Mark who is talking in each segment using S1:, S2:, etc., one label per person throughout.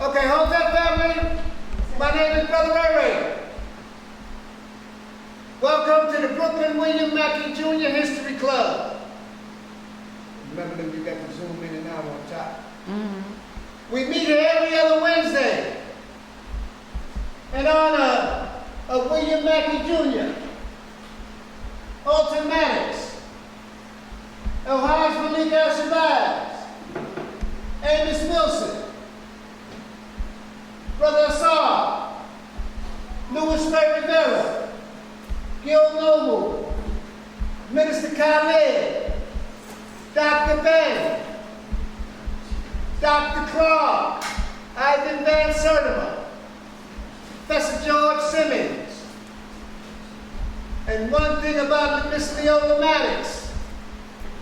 S1: Okay, hold that family. My name is Brother Ray. Welcome to the Brooklyn William Mackey Jr. History Club. Remember that you got to zoom in and out on top. We meet here every other Wednesday in honor of William Mackey Jr., Alton Maddox, Ohio's Malik Al-Shabazz, Amos Wilson, Brother Assad, Louis Ray Rivera, Gil Noble, Minister Khaled, Dr. Ben, Dr. Clark, Ivan Van Sertima, Professor George Simmons. And one thing about Miss Leola Maddox,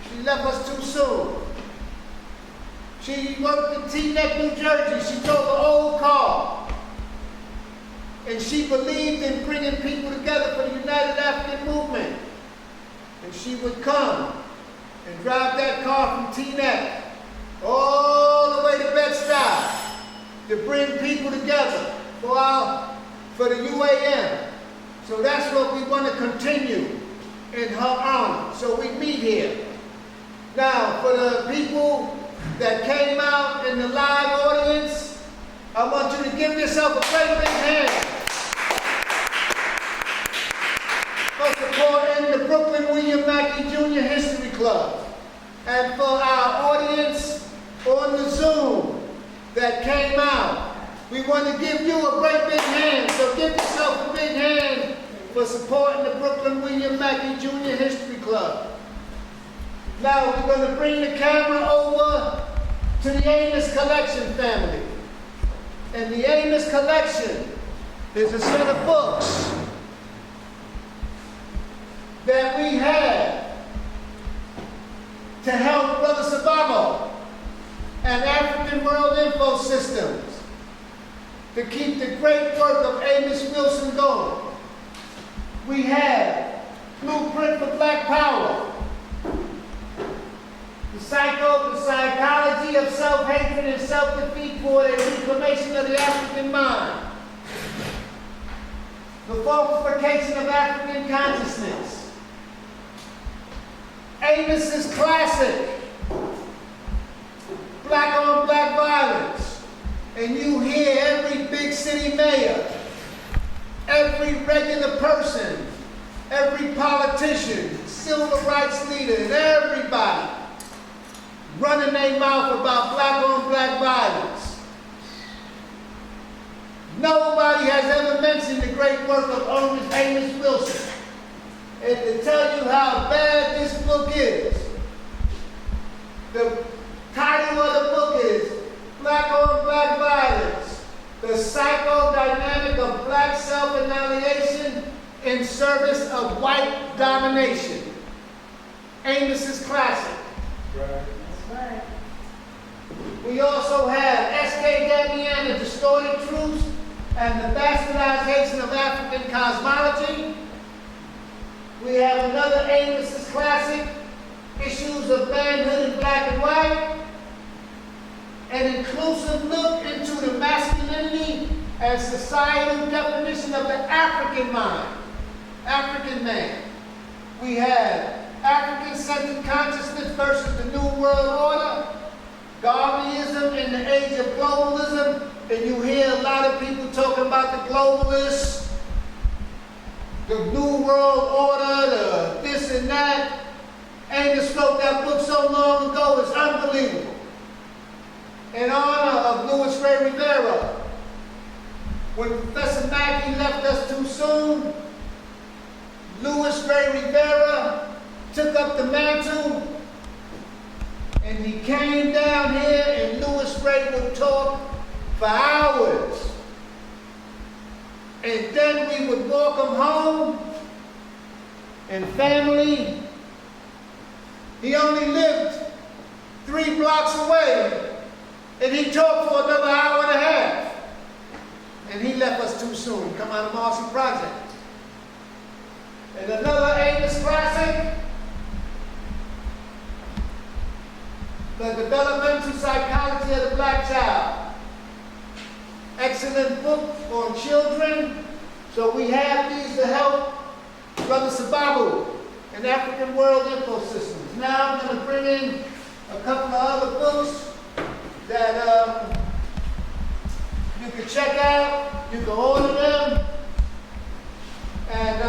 S1: she left us too soon. She worked in Teaneck, New Jersey. She drove an old car. And she believed in bringing people together for the United African Movement. And she would come and drive that car from Teaneck all the way to Bed-Stuy to bring people together for the UAM. So that's what we want to continue in her honor. So we meet here. Now, for the people that came out in the live audience, I want you to give yourself a great big hand for supporting the Brooklyn William Mackey Jr. History Club. And for our audience on the Zoom that came out, we want to give you a great big hand. So give yourself a big hand for supporting the Brooklyn William Mackey Jr. History Club. Now we're going to bring the camera over to the Amos Collection family. And the Amos Collection is a set of books that we have to help Brother Sabago and African World Info Systems to keep the great work of Amos Wilson going. We have Blueprint for Black Power, the psychology of self-hatred and self-defeat for the reclamation of the African mind, the falsification of African consciousness, Amos's classic, Black on Black Violence, and you hear every big city mayor, every regular person, every politician, civil rights leader, and everybody running their mouth about black on black violence. Nobody has ever mentioned the great work of Amos Wilson. And to tell you how bad this book is, the title of the book is Black on Black Violence, the psychodynamic of black self-annihilation in service of white domination. Amos's classic.
S2: Right.
S3: Right.
S1: We also have S.K. Damian, The Distorted Truths and the Bastardization of African Cosmology. We have another Amos's classic, Issues of Manhood in Black and White. An inclusive look into the masculinity and societal definition of the African mind, African man. We have African-centered consciousness versus the New World Order, Darwinism in the age of globalism, and you hear a lot of people talking about the globalists, the New World Order, the this and that. Amos wrote that book so long ago, it's unbelievable. In honor of Louis Ray Rivera, when Professor Mackey left us too soon, Louis Ray Rivera took up the mantle, and he came down here, and Louis Ray would talk for hours. And then we would walk him home, and family, he only lived 3 blocks away, and he talked for another hour and a half. And he left us too soon, come out of Marcy Project. And another Amos classic, The Developmental Psychology of the Black Child. excellent book on children. So we have these to help Brother Sababu and African World Ecosystems. Now I'm going to bring in a couple of other books that you can check out. You can order them. And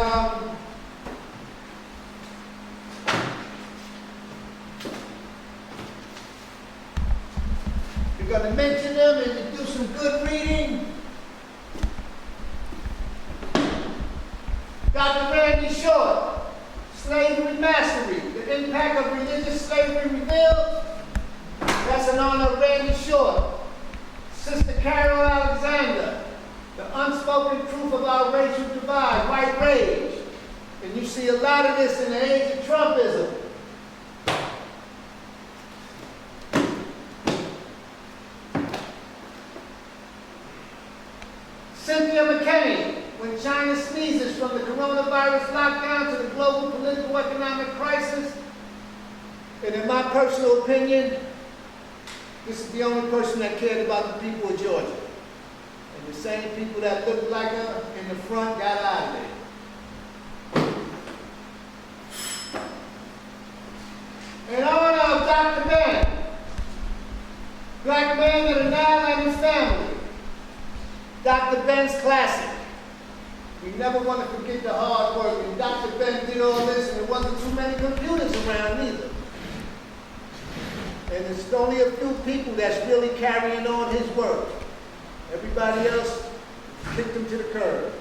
S1: you're going to mention them and you do some good reading. Dr. Randy Short, Slavery Mastery, The Impact of Religious Slavery Revealed. That's an honor of Randy Short. Sister Carol Alexander, The Unspoken Truth of Our Racial Divide, White Rage. And you see a lot of this in the age of Trumpism. Cynthia McKinney, When China Sneezes, From the Coronavirus Lockdown to the Global Political Economic Crisis. And in my personal opinion, this is the only person that cared about the people of Georgia. And the same people that looked like her in the front got out of there. In honor of Dr. Ben, Black Man of the Nile and his family, Dr. Ben's Classic. We never want to forget the hard work. And Dr. Ben did all this, and there wasn't too many computers around either. And it's only a few people that's really carrying on his work. Everybody else kicked him to the curb.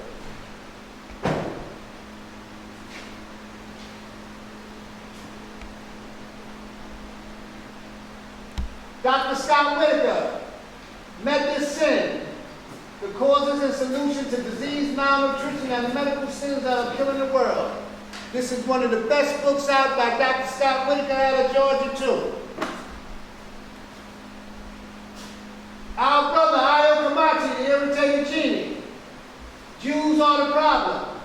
S1: Dr. Scott Whitaker, Medicine, The Causes and Solutions to Disease, Malnutrition, and Medical Sins That Are Killing the World. This is one of the best books out by Dr. Scott Whitaker out of Georgia, too. Our brother, Ayo Kamachi, The Irritated Genie. Jews Are the Problem.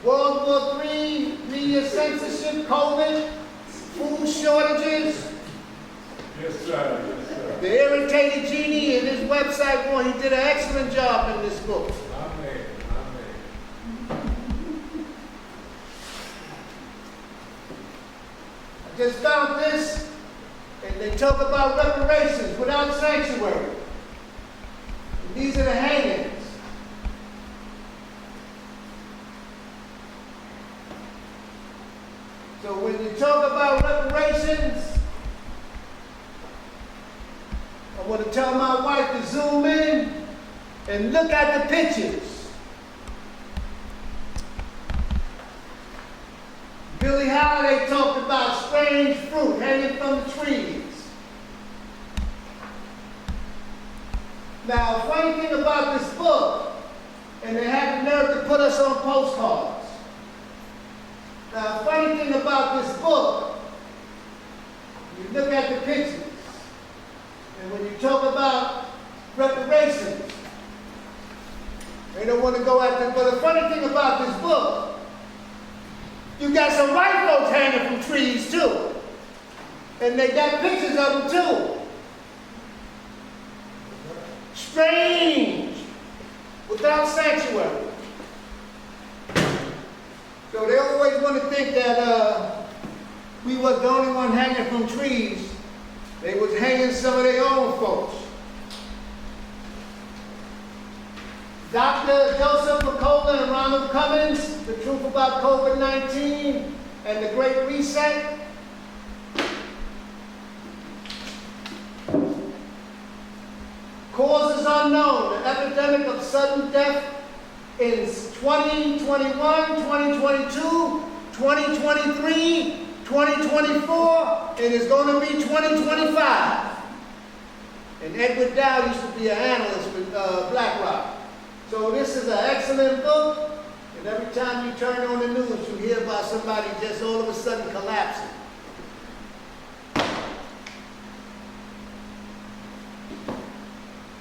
S1: World War III, media censorship, COVID, food shortages.
S2: Yes, sir. Yes, sir.
S1: The Irritated Genie and his website, boy, he did an excellent job in this book.
S2: Amen. Amen.
S1: I just found this, and they talk about reparations without sanctuary. And these are the hangings. So when you talk about reparations, I want to tell my wife to zoom in and look at the pictures. Billie Holiday talked about strange fruit hanging from the trees. Now, funny thing about this book, and they had the nerve to put us on postcards. Now, funny thing about this book, you look at the pictures, and when you talk about reparations, they don't want to go after it. But the funny thing about this book, you got some white folks hanging from trees too. And they got pictures of them too. Strange. Without sanctuary. So they always want to think that we was the only one hanging from trees. They was hanging some of their own folks. Dr. Joseph McCullough and Ronald Cummins, The Truth About COVID-19 and the Great Reset. Causes unknown, the epidemic of sudden death in 2021, 2022, 2023, 2024, and it's going to be 2025. And Edward Dow used to be an analyst with BlackRock. So this is an excellent book, and every time you turn on the news, you hear about somebody just all of a sudden collapsing.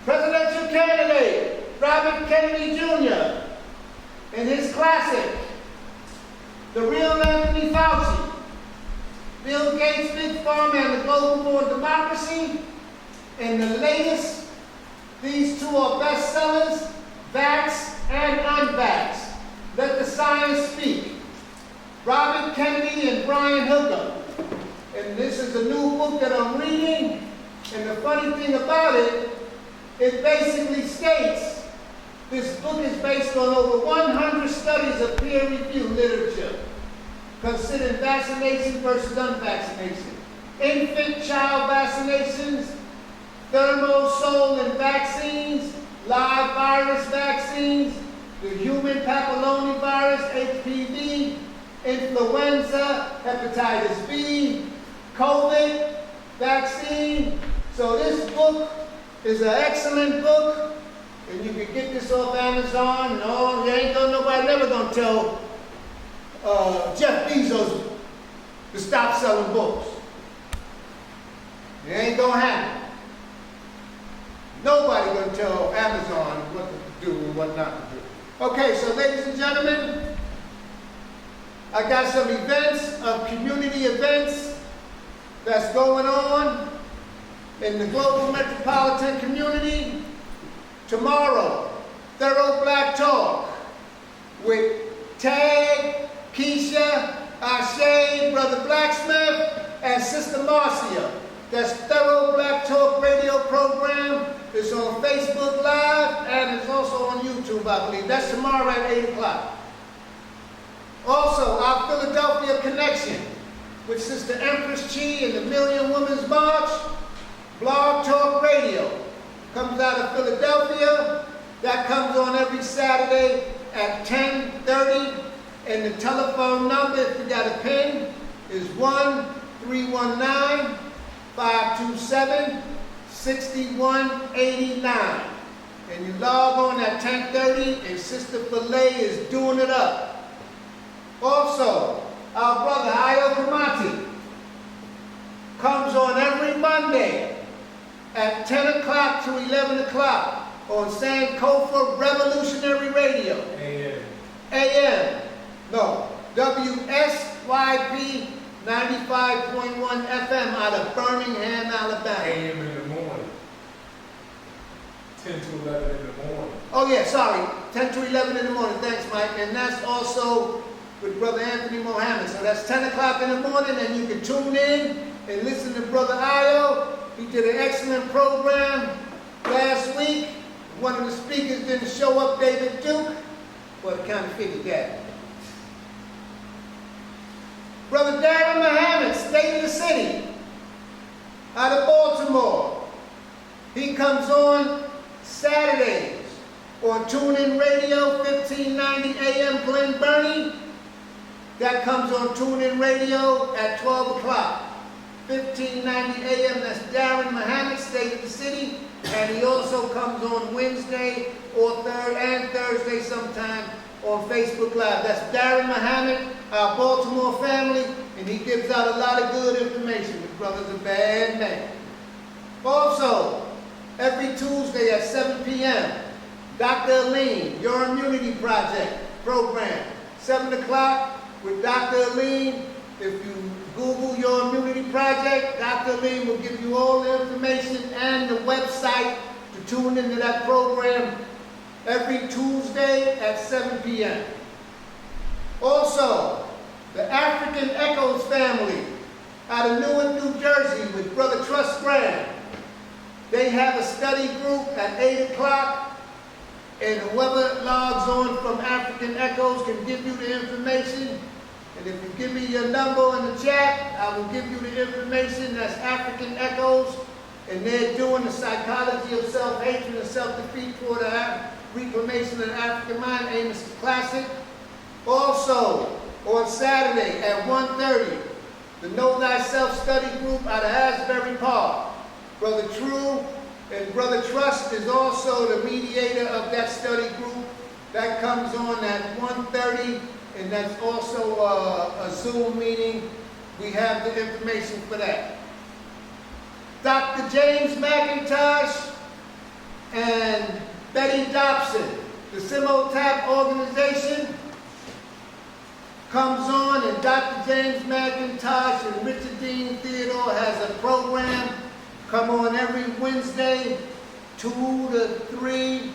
S1: Presidential candidate Robert Kennedy Jr. in his classic, The Real Anthony Fauci, Bill Gates' Big Pharma and the Global War of Democracy, and the latest These two are bestsellers, Vax and Unvax. Let the Science Speak. Robert Kennedy and Brian Hooker. And this is a new book that I'm reading. And the funny thing about it, it basically states, this book is based on over 100 studies of peer-reviewed literature, considering vaccination versus unvaccination, infant child vaccinations, thermosol and vaccines, live virus vaccines, the human papillomavirus, HPV, influenza, hepatitis B, COVID vaccine. So this book is an excellent book, and you can get this off Amazon. No, nobody never gonna tell Jeff Bezos to stop selling books. It ain't gonna happen. Nobody gonna tell Amazon what to do and what not to do. Okay, so ladies and gentlemen, I got some events, community events that's going on in the global metropolitan community. Tomorrow, Thorough Black Talk with Tag, Keisha, Ashe, Brother Blacksmith, and Sister Marcia. That's Thorough Black Talk radio program. It's on Facebook Live, and it's also on YouTube, I believe. That's tomorrow at 8 o'clock. Also, our Philadelphia connection with Sister Empress Chi and the Million Women's March, Blog Talk Radio, comes out of Philadelphia. That comes on every Saturday at 10:30. And the telephone number, if you got a pen, is 1-319-527-6189. And you log on at 10:30, and Sister Filet is doing it up. Also, our brother Ayo Kamati comes on every Monday at 10 o'clock to 11 o'clock on Sankofa Revolutionary Radio. AM. No, WSYP 95.1 FM out of Birmingham, Alabama.
S2: AM in the morning. 10 to 11 in the morning.
S1: Oh yeah, sorry. 10 to 11 in the morning. Thanks, Mike. And that's also with Brother Anthony Mohammed. So that's 10 o'clock in the morning, and you can tune in and listen to Brother Ayo. He did an excellent program last week. One of the speakers didn't show up, David Duke, but I kind of figured that. Brother Darren Muhammad, State of the City, out of Baltimore. He comes on Saturdays on TuneIn Radio, 1590 AM Glen Burnie. That comes on TuneIn Radio at 12 o'clock. 1590 AM, that's Darren Muhammad, State of the City. And he also comes on Wednesday or Thursday sometime on Facebook Live. That's Darren Muhammad, our Baltimore family, and he gives out a lot of good information. His brother's a bad man. Also, every Tuesday at 7 p.m., Dr. Aline, Your Immunity Project program. 7 o'clock with Dr. Aline. If you Google Your Immunity Project, Dr. Aline will give you all the information and the website to tune into that program every Tuesday at 7 p.m. Also, the African Echoes family out of Newark, New Jersey with Brother Trust Graham. They have a study group at 8 o'clock, and whoever logs on from African Echoes can give you the information. And if you give me your number in the chat, I will give you the information. That's African Echoes, and they're doing the psychology of self-hatred and self-defeat for the reclamation of the African mind, Amos Classic. Also, on Saturday at 1:30, the Know Thyself study group out of Asbury Park. Brother True and Brother Trust is also the mediator of that study group. That comes on at 1:30, and that's also a Zoom meeting. We have the information for that. Dr. James McIntosh and Betty Dobson, the Simultap organization, comes on, and Dr. James McIntosh and Richard Dean Theodore has a program come on every Wednesday 2 to 3,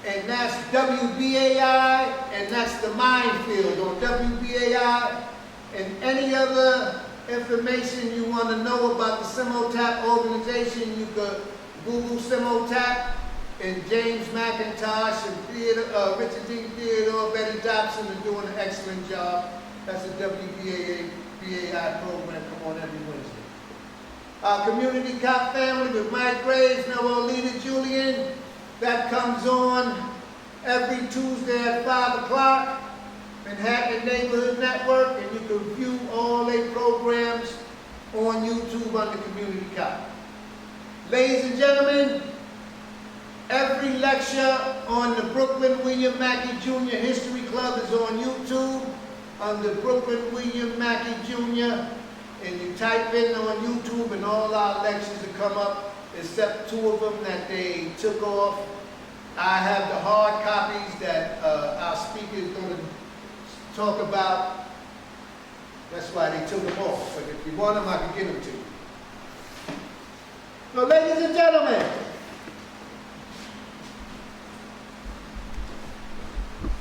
S1: and that's WBAI, and that's the minefield on WBAI, and any other information you want to know about the Simultap organization, you could Google Simultap, and James McIntosh and Richard D. Theodore, Betty Dobson are doing an excellent job. That's a WBAI program, come on every Wednesday. Our community cop family with Mike Graves, Noah Lita Julian, that comes on every Tuesday at 5 o'clock. Manhattan Neighborhood Network, and you can view all their programs on YouTube under Community Cop. Ladies and gentlemen, every lecture on the Brooklyn William Mackey Jr. History Club is on YouTube under Brooklyn William Mackey Jr. And you type in on YouTube and all our lectures will come up, except 2 of them that they took off. I have the hard copies that our speaker is going to talk about. That's why they took them off. But if you want them, I can give them to you. So, ladies and gentlemen,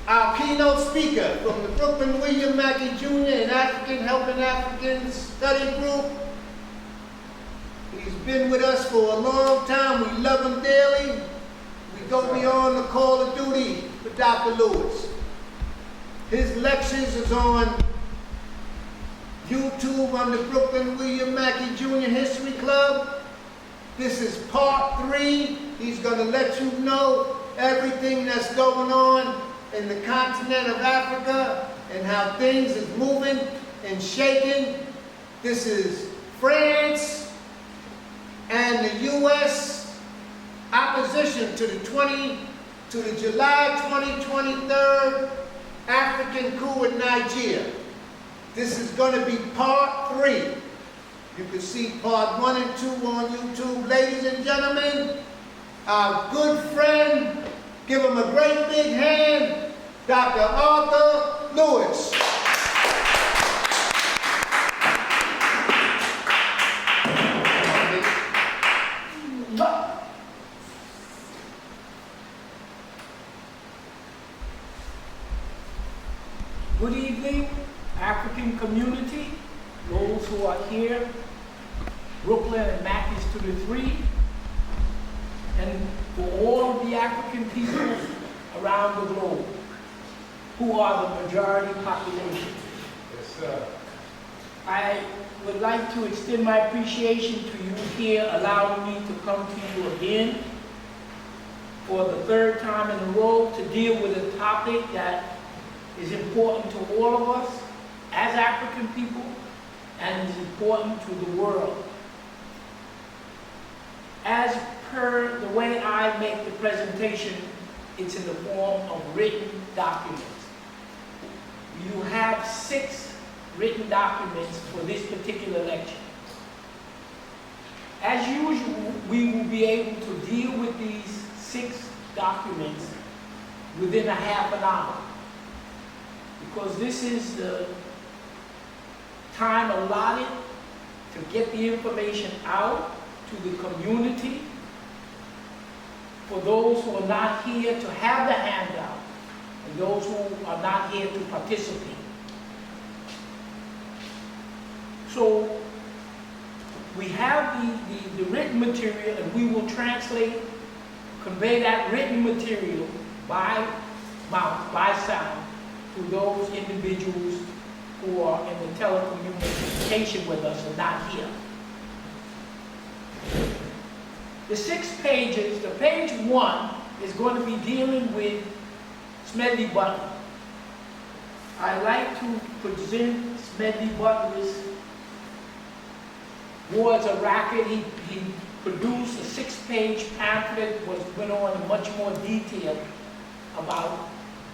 S1: our keynote speaker from the Brooklyn William Mackey Jr. and African Helping Africans Study Group. He's been with us for a long time. We love him dearly. We go beyond the call of duty for Dr. Lewis. His lectures is on YouTube on the Brooklyn William Mackey Jr. History Club. This is part 3. He's going to let you know everything that's going on in the continent of Africa and how things is moving and shaking. This is France and the U.S. opposition to the July 2023 African coup in Niger. This is going to be part 3. You can see part 1 and 2 on YouTube. Ladies and gentlemen, our good friend, give him a great big hand, Dr. Arthur Lewis.
S3: Good evening, African community, those who are here, Brooklyn and Mackey's to the 3, and for all of the African people around the globe, who are the majority population.
S2: Yes, sir.
S3: I would like to extend my appreciation to you here, allowing me to come to you again for the 3rd time in a row to deal with a topic that is important to all of us as African people and is important to the world. As per the way I make the presentation, it's in the form of written documents. You have 6 written documents for this particular lecture. As usual, we will be able to deal with these 6 documents within a half an hour, because this is the time allotted to get the information out to the community, for those who are not here to have the handout, and those who are not here to participate. So we have the written material, and we will convey that written material by mouth, by sound, to those individuals who are in the telecommunication with us and not here. The 6 pages, the page 1 is going to be dealing with Smedley Butler. I like to present Smedley Butler's War as a Racket. He produced a 6-page pamphlet, which went on in much more detail about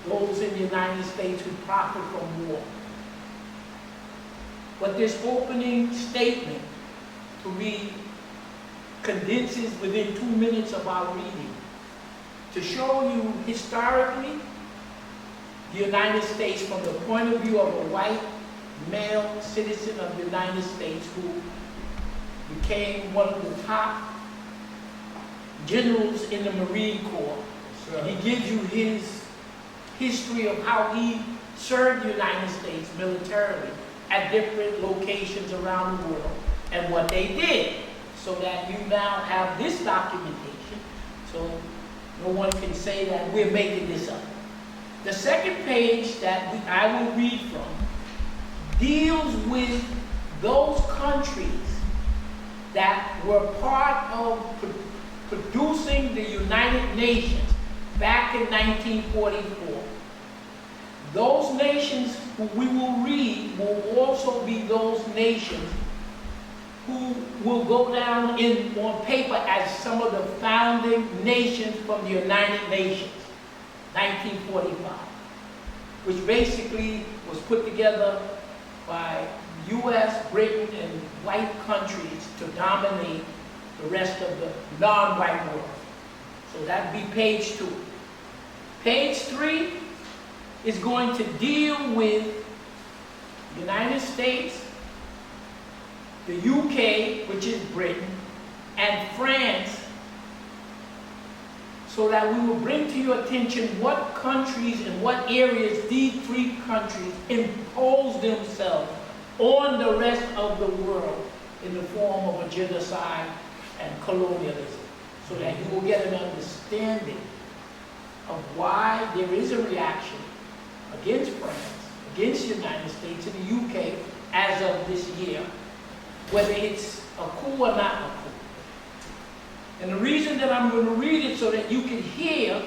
S3: those in the United States who profit from war. But this opening statement, to me, condenses within 2 minutes of our reading to show you historically the United States from the point of view of a white male citizen of the United States who became one of the top generals in the Marine Corps.
S2: So,
S3: And he gives you his history of how he served the United States militarily at different locations around the world and what they did, so that you now have this documentation, so no one can say that we're making this up. The second page that I will read from deals with those countries that were part of producing the United Nations back in 1944. Those nations who we will read will also be those nations who will go down on paper as some of the founding nations from the United Nations, 1945, which basically was put together by U.S., Britain, and white countries to dominate the rest of the non-white world. So that'd be page 2. Page 3 is going to deal with the United States, the UK, which is Britain, and France, so that we will bring to your attention what countries and what areas these 3 countries impose themselves on the rest of the world in the form of a genocide and colonialism, so that you will get an understanding of why there is a reaction against France, against the United States and the UK as of this year, whether it's a coup or not a coup. And the reason that I'm going to read it so that you can hear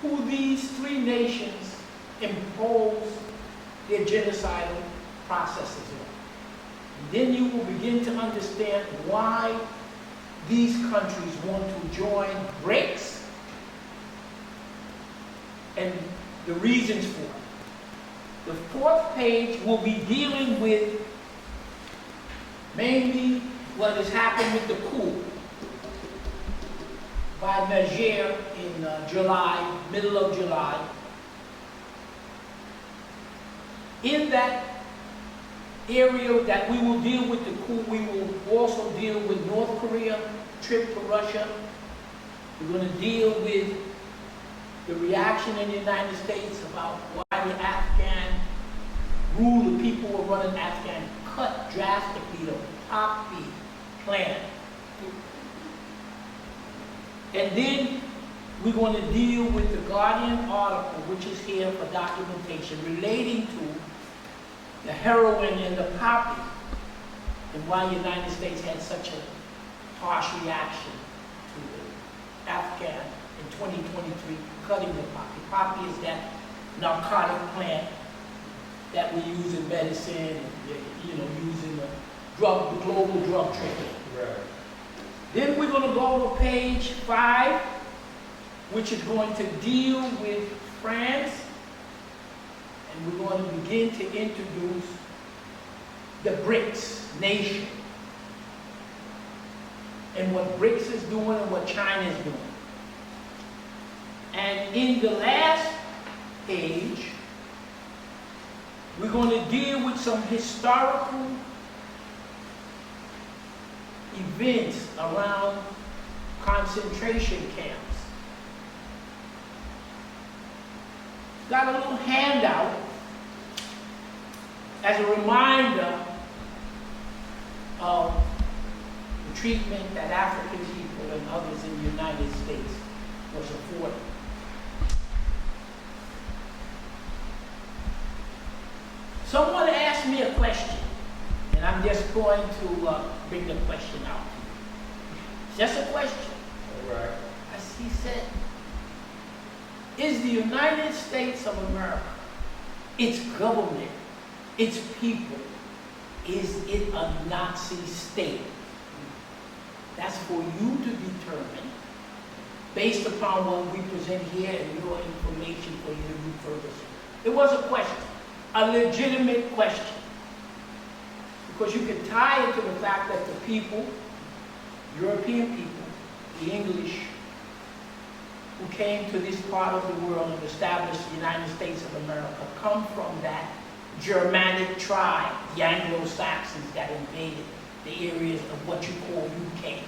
S3: who these 3 nations impose their genocidal processes on. And then you will begin to understand why these countries want to join BRICS and the reasons for it. The 4th page will be dealing with mainly what has happened with the coup by Niger in July, middle of July. In that area that we will deal with the coup, we will also deal with North Korea, trip to Russia. We're going to deal with the reaction in the United States about why the Afghan ruler, people who are running Afghan, cut drastically the poppy plant. And then we're going to deal with the Guardian article, which is here for documentation, relating to the heroin and the poppy, and why the United States had such a harsh reaction to the Afghan in 2023 cutting the poppy. Poppy is that narcotic plant that we use in medicine, and, use in the global drug trade.
S2: right.
S3: Then we're going to go to page 5, which is going to deal with France, and we're going to begin to introduce the BRICS nation, and what BRICS is doing and what China is doing. And in the last page, we're going to deal with some historical events around concentration camps. Got a little handout as a reminder of the treatment that African people and others in the United States was afforded. Someone asked me a question, and I'm just going to bring the question out to you. Just a question.
S2: All right.
S3: As he said, is the United States of America, its government, its people, is it a Nazi state? That's for you to determine based upon what we present here and your information for you to do further. It was a question, a legitimate question. Because you can tie it to the fact that the people, European people, the English, who came to this part of the world and established the United States of America, come from that Germanic tribe, the Anglo-Saxons that invaded the areas of what you call UK.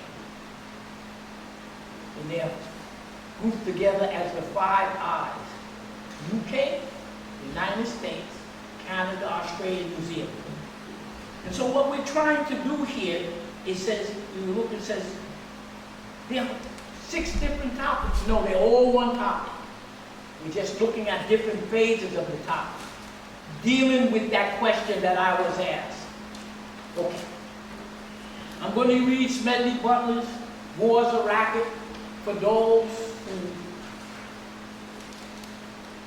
S3: and they're grouped together as the Five Eyes: UK, United States, Canada, Australia, New Zealand. And so what we're trying to do here, it says, you look, it says, there are 6 different topics. No, they're all one topic. We're just looking at different phases of the topic, dealing with that question that I was asked. Okay. I'm going to read Smedley Butler's War's a Racket for those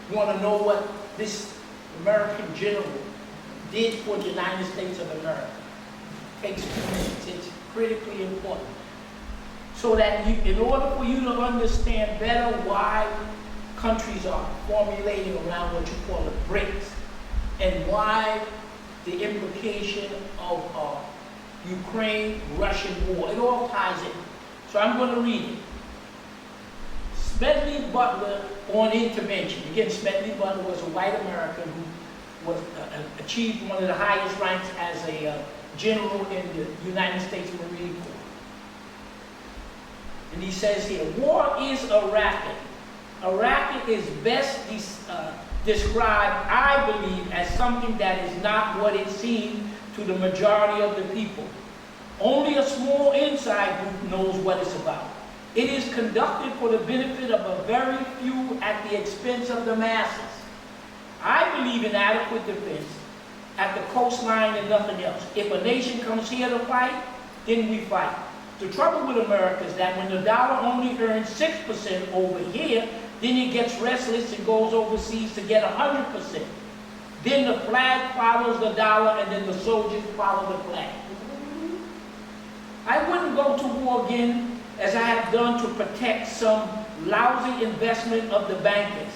S3: who want to know what this American general did for the United States of America. It takes 2 minutes. It's critically important. So that you, in order for you to understand better why countries are formulating around what you call the BRICS, and why the implication of Ukraine-Russian war, it all ties in. So I'm going to read it. Smedley Butler on intervention. Again, Smedley Butler was a white American who achieved one of the highest ranks as a general in the United States Marine Corps. And he says here, war is a racket. A racket is best described, I believe, as something that is not what it seems to the majority of the people. Only a small inside group knows what it's about. It is conducted for the benefit of a very few at the expense of the masses. I believe in adequate defense at the coastline and nothing else. If a nation comes here to fight, then we fight. The trouble with America is that when the dollar only earns 6% over here, then it gets restless and goes overseas to get 100%. Then the flag follows the dollar, and then the soldiers follow the flag. I wouldn't go to war again as I have done to protect some lousy investment of the bankers.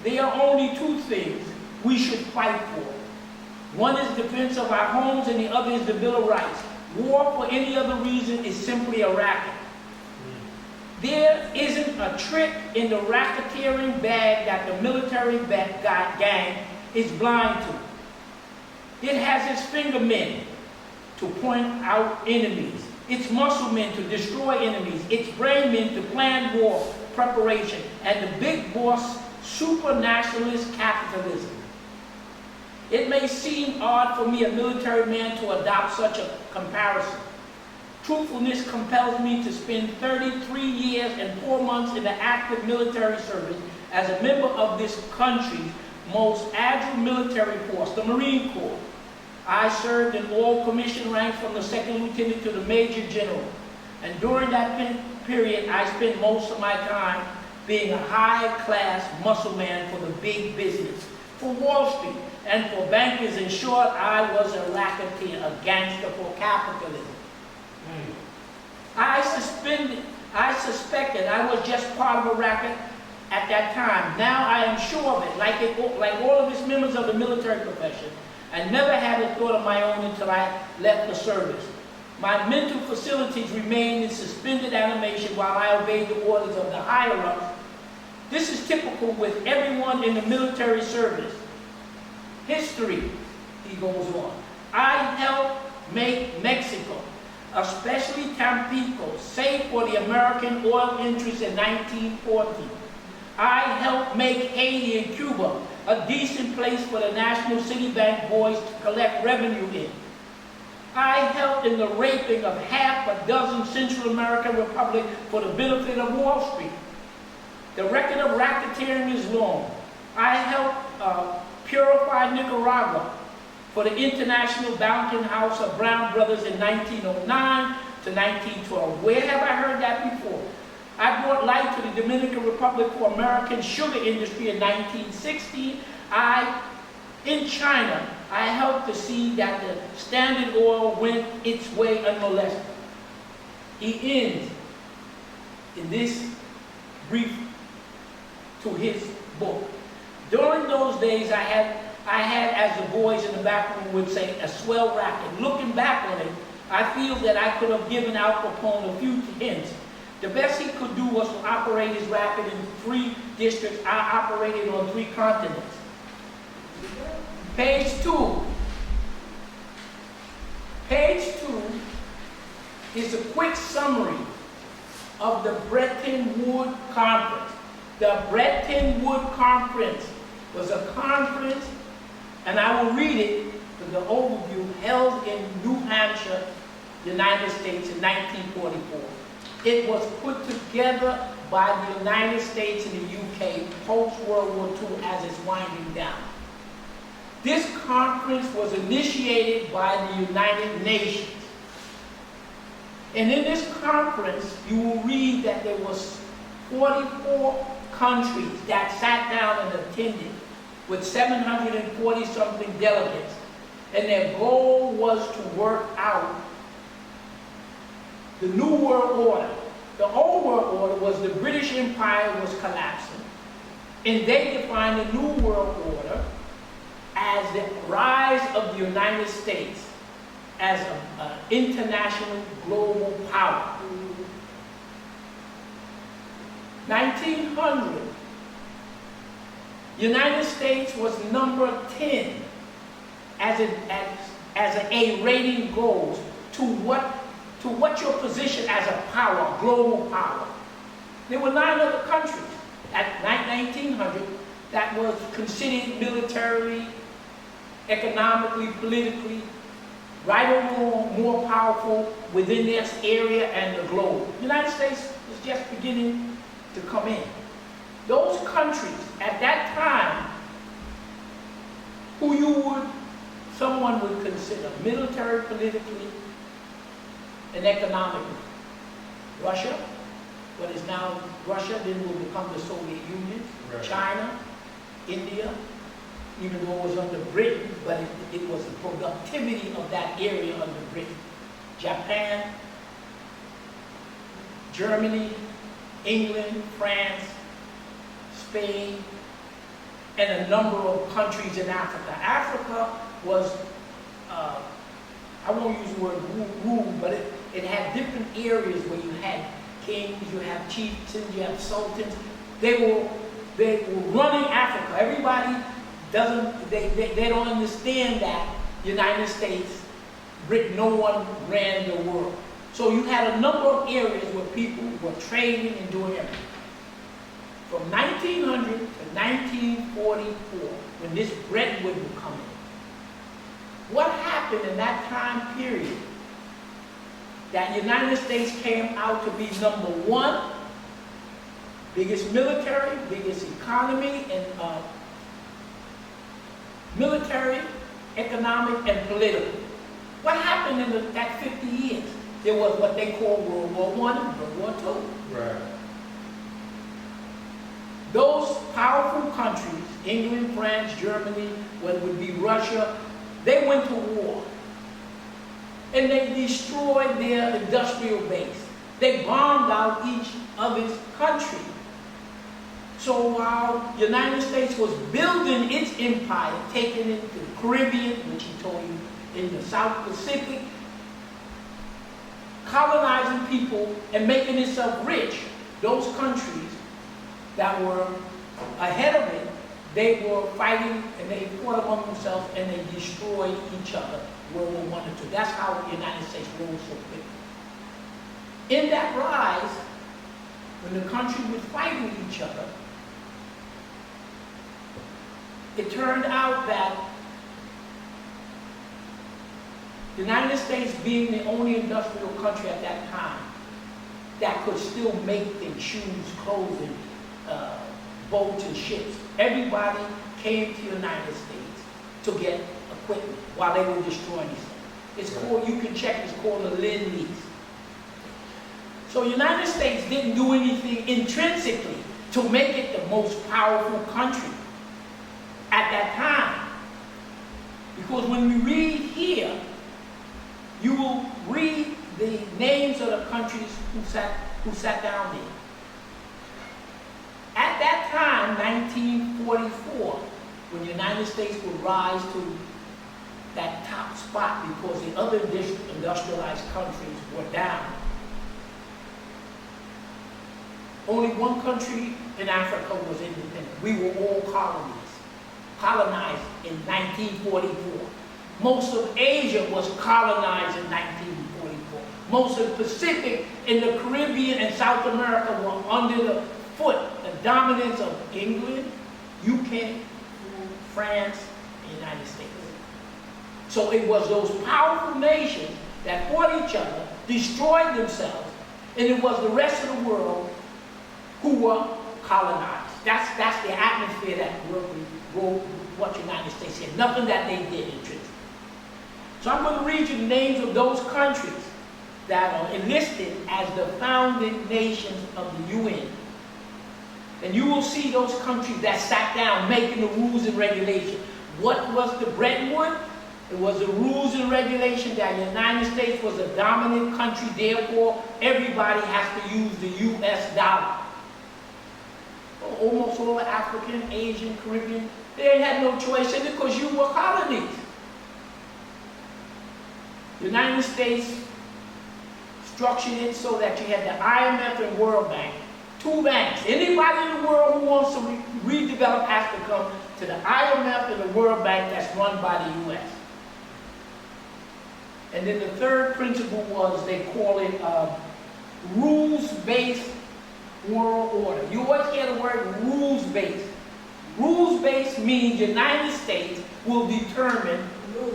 S3: There are only 2 things we should fight for. One is defense of our homes, and the other is the Bill of Rights. War for any other reason is simply a racket. There isn't a trick in the racketeering bag that the military gang is blind to. It has its finger men to point out enemies, its muscle men to destroy enemies, its brain men to plan war preparation, and the big boss super-nationalist capitalism. It may seem odd for me, a military man, to adopt such a comparison. Truthfulness compels me to spend 33 years and 4 months in the active military service as a member of this country's most agile military force, the Marine Corps. I served in all commission ranks from the 2nd lieutenant to the major general. And during that period, I spent most of my time being a high-class muscle man for the big business, for Wall Street, and for bankers. In short, I was a racketeer, a gangster for capitalism. I suspected I was just part of a racket at that time. Now I am sure of it, like all of us members of the military profession. I never had a thought of my own until I left the service. My mental facilities remained in suspended animation while I obeyed the orders of the higher-ups. This is typical with everyone in the military service. History, he goes on. I helped make Mexico, especially Tampico, safe for the American oil interests in 1940. I helped make Haiti and Cuba a decent place for the National City Bank boys to collect revenue in. I helped in the raping of half a dozen Central American republics for the benefit of Wall Street. The record of racketeering is long. I helped purify Nicaragua for the International Bounty House of Brown Brothers in 1909 to 1912. Where have I heard that before? I brought light to the Dominican Republic for American sugar industry in 1960. In China, I helped to see that the Standard Oil went its way unmolested. He ends in this brief to his book. During those days, I had, as the boys in the back room would say, a swell racket. Looking back on it, I feel that I could have given Al Capone a few hints. The best he could do was to operate his racket in 3 districts. I operated on 3 continents. Page 2. Page 2 is a quick summary of the Bretton Woods Conference. The Bretton Woods Conference was a conference, and I will read it for the overview, held in New Hampshire, United States in 1944. It was put together by the United States and the UK post-World War II as it's winding down. This conference was initiated by the United Nations. And in this conference, you will read that there was 44 countries that sat down and attended with 740-something delegates. And their goal was to work out the New World Order. The Old World Order was the British Empire was collapsing. And they defined the New World Order as the rise of the United States as an international global power. 1900, United States was number 10 as a rating goes to what your position as a power, global power. There were 9 other countries at 1900 that was considered militarily, economically, politically, right or wrong, more powerful within their area and the globe. The United States was just beginning to come in. Those countries at that time, someone would consider military, politically, and economically. Russia, what is now Russia, then will become the Soviet Union. Right. China, India, even though it was under Britain, but it was the productivity of that area under Britain. Japan, Germany, England, France, Spain, and a number of countries in Africa. Africa was, I won't use the word rule, but it had different areas where you had kings, you have chieftains, you have sultans. They were running Africa. Everybody they don't understand that United States, Britain, no one ran the world. So you had a number of areas where people were trading and doing everything. From 1900 to 1944, when this Bretton Woods would come in, what happened in that time period that United States came out to be number 1, biggest military, biggest economy, and military, economic, and political. What happened in that 50 years? There was what they call World War I and World War II. Right. Those powerful countries, England, France, Germany, what would be Russia, they went to war. And they destroyed their industrial base. They bombed out each other's country. So while the United States was building its empire, taking it to the Caribbean, which he told you, in the South Pacific, colonizing people and making itself rich, those countries that were ahead of it, they were fighting and they fought among themselves and they destroyed each other, World War I and II. That's how the United States rose so quickly. In that rise, when the country was fighting each other, it turned out that the United States, being the only industrial country at that time that could still make things, shoes, clothing, boats and ships, everybody came to the United States to get equipment while they were destroying these things. It's called, you can check, it's called a Lend-Lease. So the United States didn't do anything intrinsically to make it the most powerful country at that time. Because when we read here, you will read the names of the countries who sat down there. At that time, 1944, when the United States would rise to that top spot because the other industrialized countries were down, only one country in Africa was independent. We were all colonized in 1944. Most of Asia was colonized in 1944. Most of the Pacific and the Caribbean and South America were under the dominance of England, UK, France, and the United States. So it was those powerful nations that fought each other, destroyed themselves, and it was the rest of the world who were colonized. That's the atmosphere that what the United States had. Nothing that they did intrinsically. So I'm going to read you the names of those countries that are enlisted as the founding nations of the UN. And you will see those countries that sat down making the rules and regulations. What was the Bretton Woods? It was the rules and regulations that the United States was a dominant country, therefore everybody has to use the US dollar. Almost all the African, Asian, Caribbean, they had no choice in it because you were colonies. The United States structured it so that you had the IMF and World Bank, two banks. Anybody in the world who wants to redevelop has to come to the IMF and the World Bank that's run by the US. And then the third principle was, they call it rules-based world order. You always hear the word rules-based. Rules-based means the United States will determine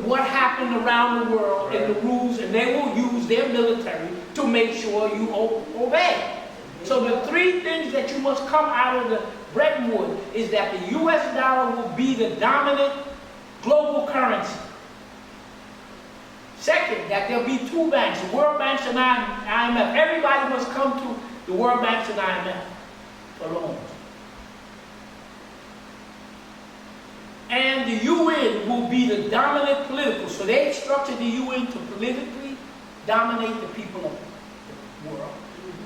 S3: what happened around the world in the rules, and they will use their military to make sure you obey. So the three things that you must come out of the Bretton Woods is that the US dollar will be the dominant global currency. Second, that there'll be two banks, the World Banks and IMF. Everybody must come to the World Banks and IMF for loans. And the UN will be the dominant political. So they structured the UN to politically dominate the people of the world.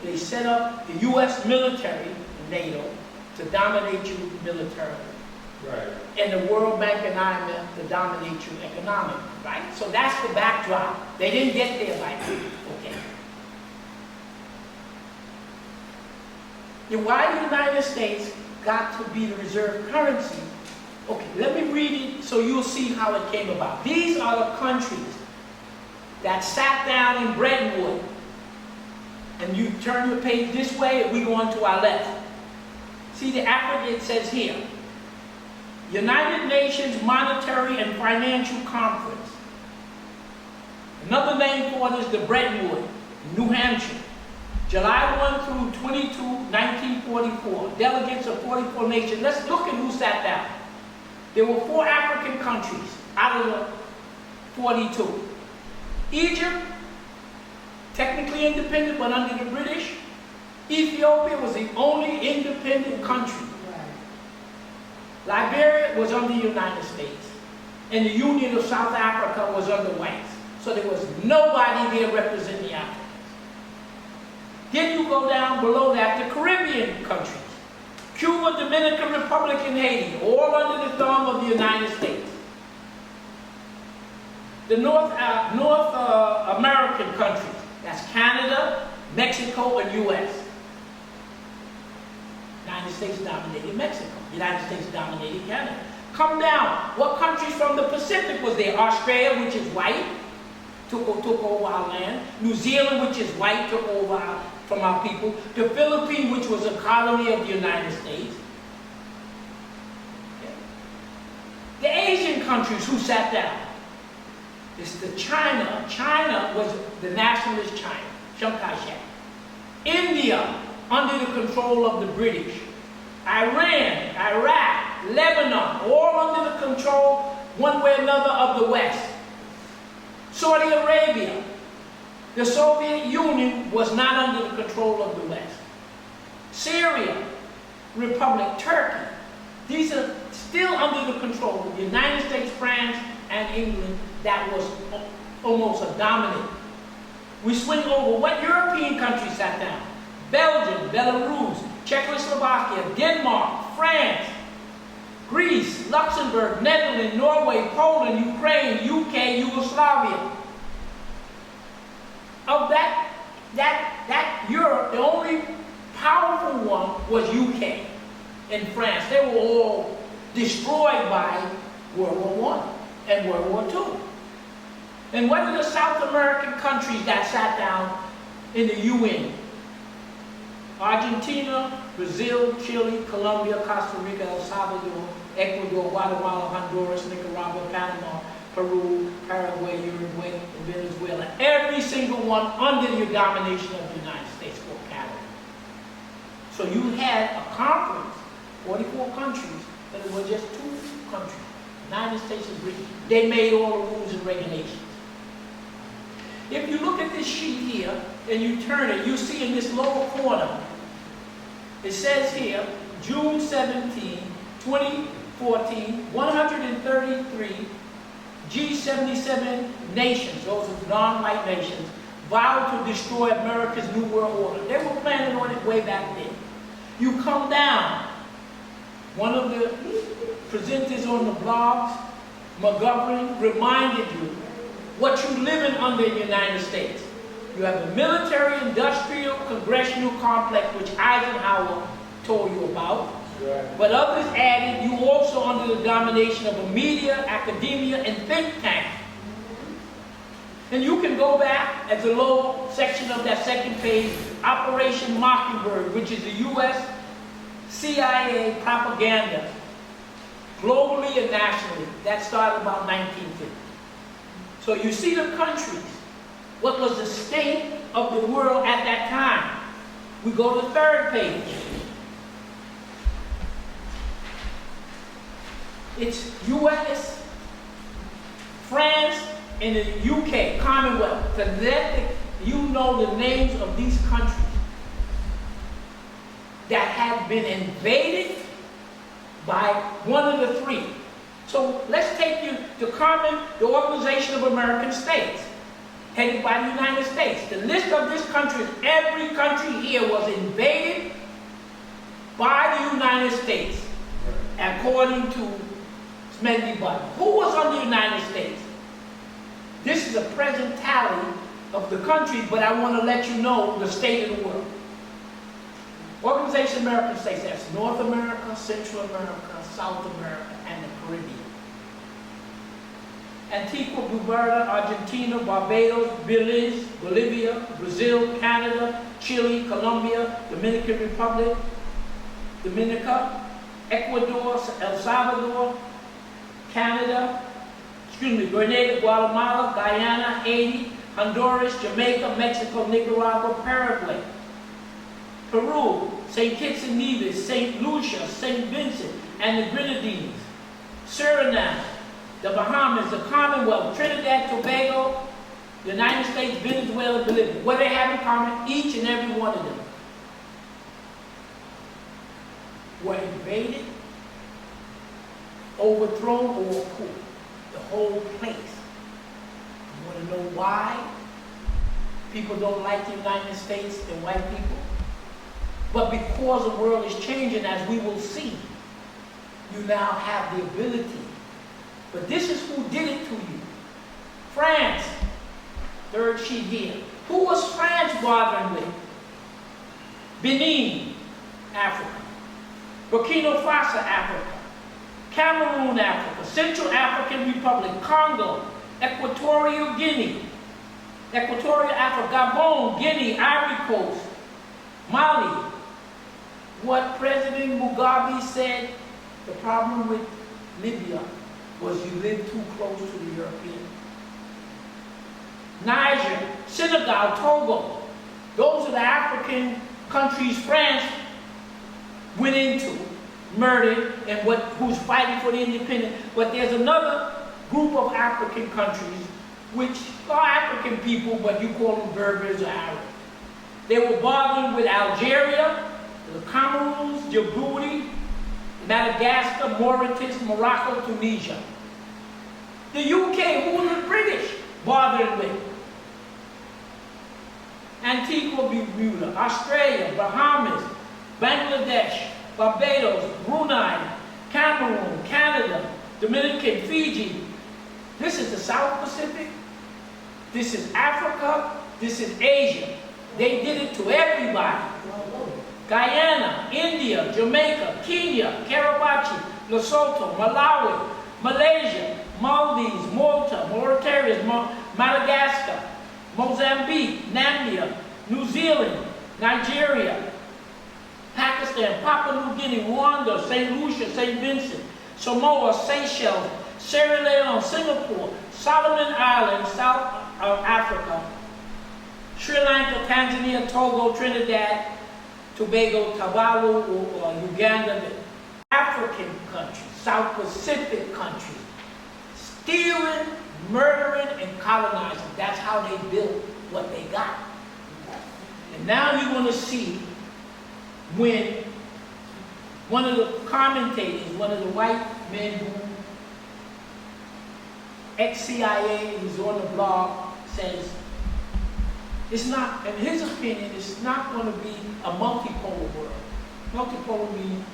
S3: They set up the US military, NATO, to dominate you militarily.
S2: Right.
S3: And the World Bank and IMF to dominate you economically, right? So that's the backdrop. They didn't get there by okay. Then why the United States got to be the reserve currency? Okay, let me read it so you'll see how it came about. These are the countries that sat down in Bretton Woods. And you turn your page this way and we go on to our left. See the Africa, it says here. United Nations Monetary and Financial Conference. Another name for it is the Bretton Woods, New Hampshire. July 1 through 22, 1944. Delegates of 44 nations. Let's look at who sat down. There were 4 African countries out of the 42. Egypt, technically independent but under the British. Ethiopia was the only independent country. Liberia was under the United States, and the Union of South Africa was under whites. So there was nobody there representing the Africans. Then you go down below that, the Caribbean countries. Cuba, Dominican Republic, and Haiti, all under the thumb of the United States. The North American countries, that's Canada, Mexico, and U.S. United States dominated Mexico. United States dominated Canada. Come down. What countries from the Pacific was there? Australia, which is white, took over our land. New Zealand, which is white, took over from our people. The Philippines, which was a colony of the United States. Okay. The Asian countries, who sat down? It's the China. China was the nationalist China, Chiang Kai-shek. India, under the control of the British. Iran, Iraq, Lebanon, all under the control, one way or another, of the West. Saudi Arabia, the Soviet Union was not under the control of the West. Syria, Republic, Turkey, these are still under the control of the United States, France, and England. That was almost a dominant. We swing over, what European countries sat down? Belgium, Belarus, Czechoslovakia, Denmark, France, Greece, Luxembourg, Netherlands, Norway, Poland, Ukraine, UK, Yugoslavia. Of that Europe, the only powerful one was UK and France. They were all destroyed by World War I and World War II. And what are the South American countries that sat down in the UN? Argentina, Brazil, Chile, Colombia, Costa Rica, El Salvador, Ecuador, Guatemala, Honduras, Nicaragua, Panama, Peru, Paraguay, Uruguay, and Venezuela. Every single one under the domination of the United States or Canada. So you had a conference, 44 countries, but it was just 2 countries, United States and Britain. They made all the rules and regulations. If you look at this sheet here, and you turn it, you see in this lower corner, it says here, June 17, 2014, 133 G77 nations, those are non-white nations, vowed to destroy America's New World Order. They were planning on it way back then. You come down, one of the presenters on the blogs, McGovern, reminded you what you live in under the United States. You have a military, industrial, congressional complex, which Eisenhower told you about.
S2: Right.
S3: But others added, you also under the domination of a media, academia, and think tank. And you can go back at the lower section of that second page, Operation Mockingbird, which is the U.S. CIA propaganda, globally and nationally. That started about 1950. So you see the countries. What was the state of the world at that time? We go to the third page. It's US, France, and the UK, Commonwealth. To let you know the names of these countries that have been invaded by one of the 3. So let's take you to the Organization of American States, headed by the United States. The list of this country, every country here was invaded by the United States, according to Smedley Button. Who was on the United States? This is a present tally of the countries, but I want to let you know the state of the world. Organization of American States, that's North America, Central America, South America, and the Caribbean. Antigua, Barbuda, Argentina, Barbados, Belize, Bolivia, Brazil, Canada, Chile, Colombia, Dominican Republic, Dominica, Ecuador, El Salvador, Canada, Grenada, Guatemala, Guyana, Haiti, Honduras, Jamaica, Mexico, Nicaragua, Paraguay, Peru, St. Kitts and Nevis, St. Lucia, St. Vincent, and the Grenadines, Suriname, the Bahamas, the Commonwealth, Trinidad, Tobago, the United States, Venezuela, Bolivia. What do they have in common? Each and every one of them were invaded, overthrown, or coup. The whole place. You want to know why people don't like the United States and white people? But because the world is changing, as we will see, you now have the ability. But this is who did it to you. France, third sheet here. Who was France bothering with? Benin, Africa. Burkina Faso, Africa. Cameroon, Africa. Central African Republic, Congo, Equatorial Guinea, Equatorial Africa, Gabon, Guinea, Ivory Coast, Mali. What President Mugabe said, the problem with Libya was you lived too close to the European. Niger, Senegal, Togo. Those are the African countries France went into, murdered, and who's fighting for the independence. But there's another group of African countries which are African people, but you call them Berbers or Arabs. They were bothering with Algeria, the Cameroons, Djibouti, Madagascar, Mauritius, Morocco, Tunisia. The UK, who were the British bothering with? Antigua, Bermuda, Australia, Bahamas, Bangladesh, Barbados, Brunei, Cameroon, Canada, Dominican, Fiji. This is the South Pacific. This is Africa. This is Asia. They did it to everybody. Guyana, India, Jamaica, Kenya, Kiribati, Lesotho, Malawi, Malaysia, Maldives, Malta, Mauritania, Madagascar, Mozambique, Namibia, New Zealand, Nigeria, Pakistan, Papua New Guinea, Rwanda, St. Lucia, St. Vincent, Samoa, Seychelles, Sierra Leone, Singapore, Solomon Islands, South Africa, Sri Lanka, Tanzania, Togo, Trinidad, Tobago, Tuvalu, Uganda, the African countries, South Pacific countries, stealing, murdering, and colonizing. That's how they built what they got. And now you're going to see when one of the commentators, one of the white men who ex-CIA who's on the blog says, it's not, in his opinion, it's not going to be a multipolar world. Multipolar means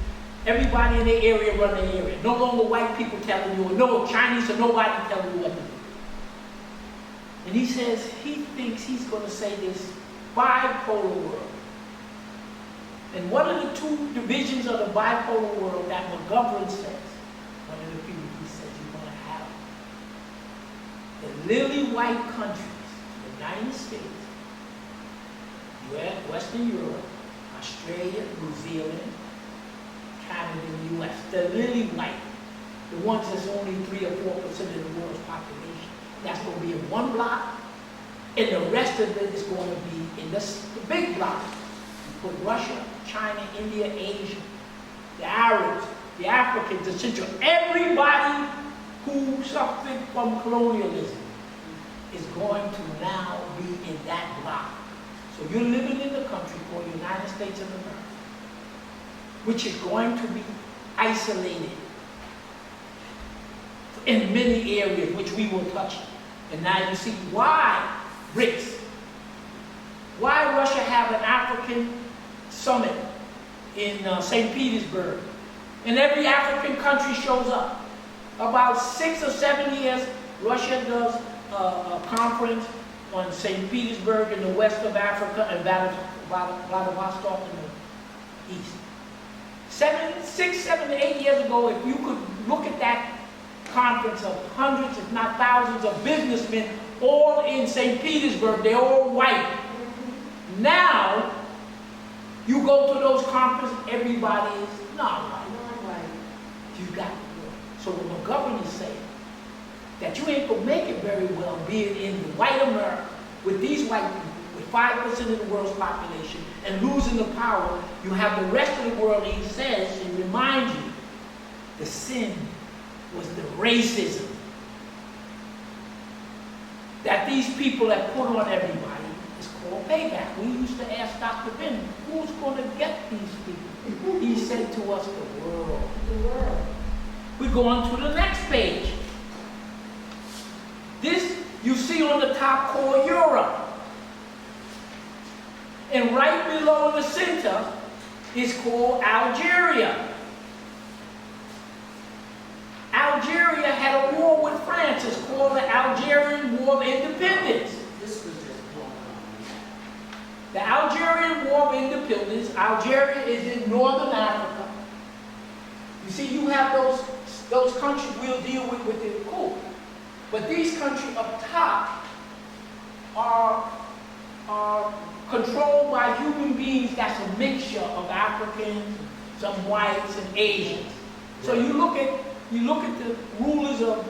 S3: everybody in the area run the area. No longer white people telling you, or no Chinese or nobody telling you what to do. And he says he thinks he's going to say this bipolar world. And one of the two divisions of the bipolar world that McGovern says, one of the people he says you're going to have, the lily white countries, the United States, Western Europe, Australia, New Zealand, Canada, and the US, the lily white, the ones that's only 3 or 4% of the world's population, that's going to be in one block, and the rest of it is going to be in the big block. You put Russia, China, India, Asia, the Arabs, the Africans, the Central, everybody who suffered from colonialism is going to now be in that block. So you're living in the country called the United States of America, which is going to be isolated in many areas, which we will touch. And now you see why BRICS, why Russia have an African summit in St. Petersburg, and every African country shows up. About 6 or 7 years, Russia does a conference on St. Petersburg in the west of Africa and Vladivostok in the east. 6, 7, 8 years ago, if you could look at that conference of hundreds, if not thousands, of businessmen all in St. Petersburg, they're all white. Now, you go to those conferences, everybody is not white. You got to go. So what McGovern is saying, that you ain't going to make it very well being in the white America with these white people, with 5% of the world's population, and losing the power. You have the rest of the world, he says, and reminds you, the sin was the racism that these people have put on everybody. It's called payback. We used to ask Dr. Ben, who's going to get these people? He said to us, the world. The world. We go on to the next page. This you see on the top called Europe. And right below in the center is called Algeria. Algeria had a war with France. It's called the Algerian War of Independence.
S4: This was just one.
S3: The Algerian War of Independence, Algeria is in northern Africa. You see, you have those countries we'll deal with the Coup. But these countries up top are controlled by human beings that's a mixture of Africans, some whites, and Asians. So you look at the rulers of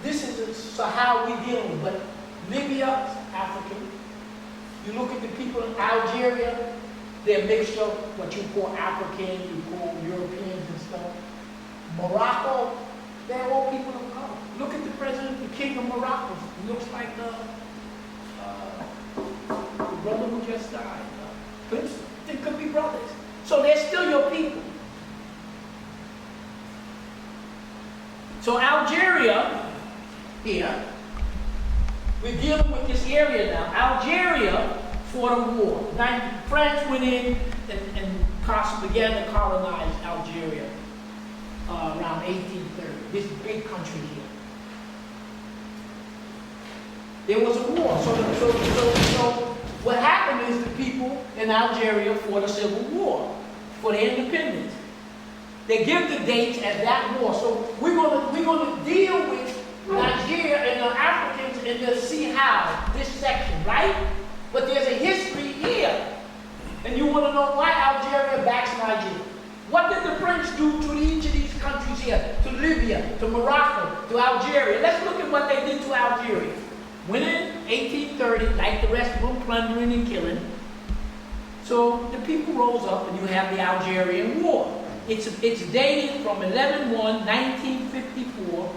S3: this is how we deal with, but Libya, African. You look at the people in Algeria, they're a mixture of what you call African, you call Europeans and stuff. Morocco, they're all people of color. Look at the president, the king of Morocco. He looks like the brother who just died. They could be brothers. So they're still your people. So Algeria, here, we're dealing with this area now. Algeria fought a war. France went in and began to colonize Algeria around 1830. This big country here. There was a war. So what happened is the people in Algeria fought a civil war for their independence. They give the dates at that war. So we're going to deal with Niger and the Africans in the Sea How, this section, right? But there's a history here. And you want to know why Algeria backs Niger. What did the French do to each of these countries here? To Libya, to Morocco, to Algeria. Let's look at what they did to Algeria. Went in 1830, like the rest of them, plundering and killing. So the people rose up and you have the Algerian War. It's dated from 11/1/1954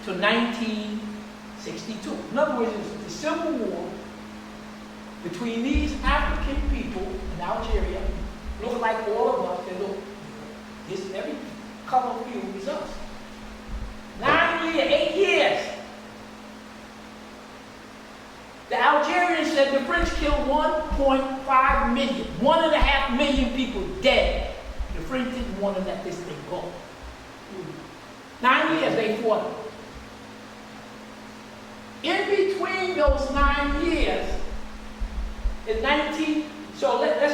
S3: to 1962. In other words, it's the civil war between these African people in Algeria. Look like all of us. They look, every color of you is us. 8 years. The Algerians said the French killed 1.5 million, 1.5 million people dead. The French didn't want to let this thing go. 9 years they fought. In between those 9 years, in let's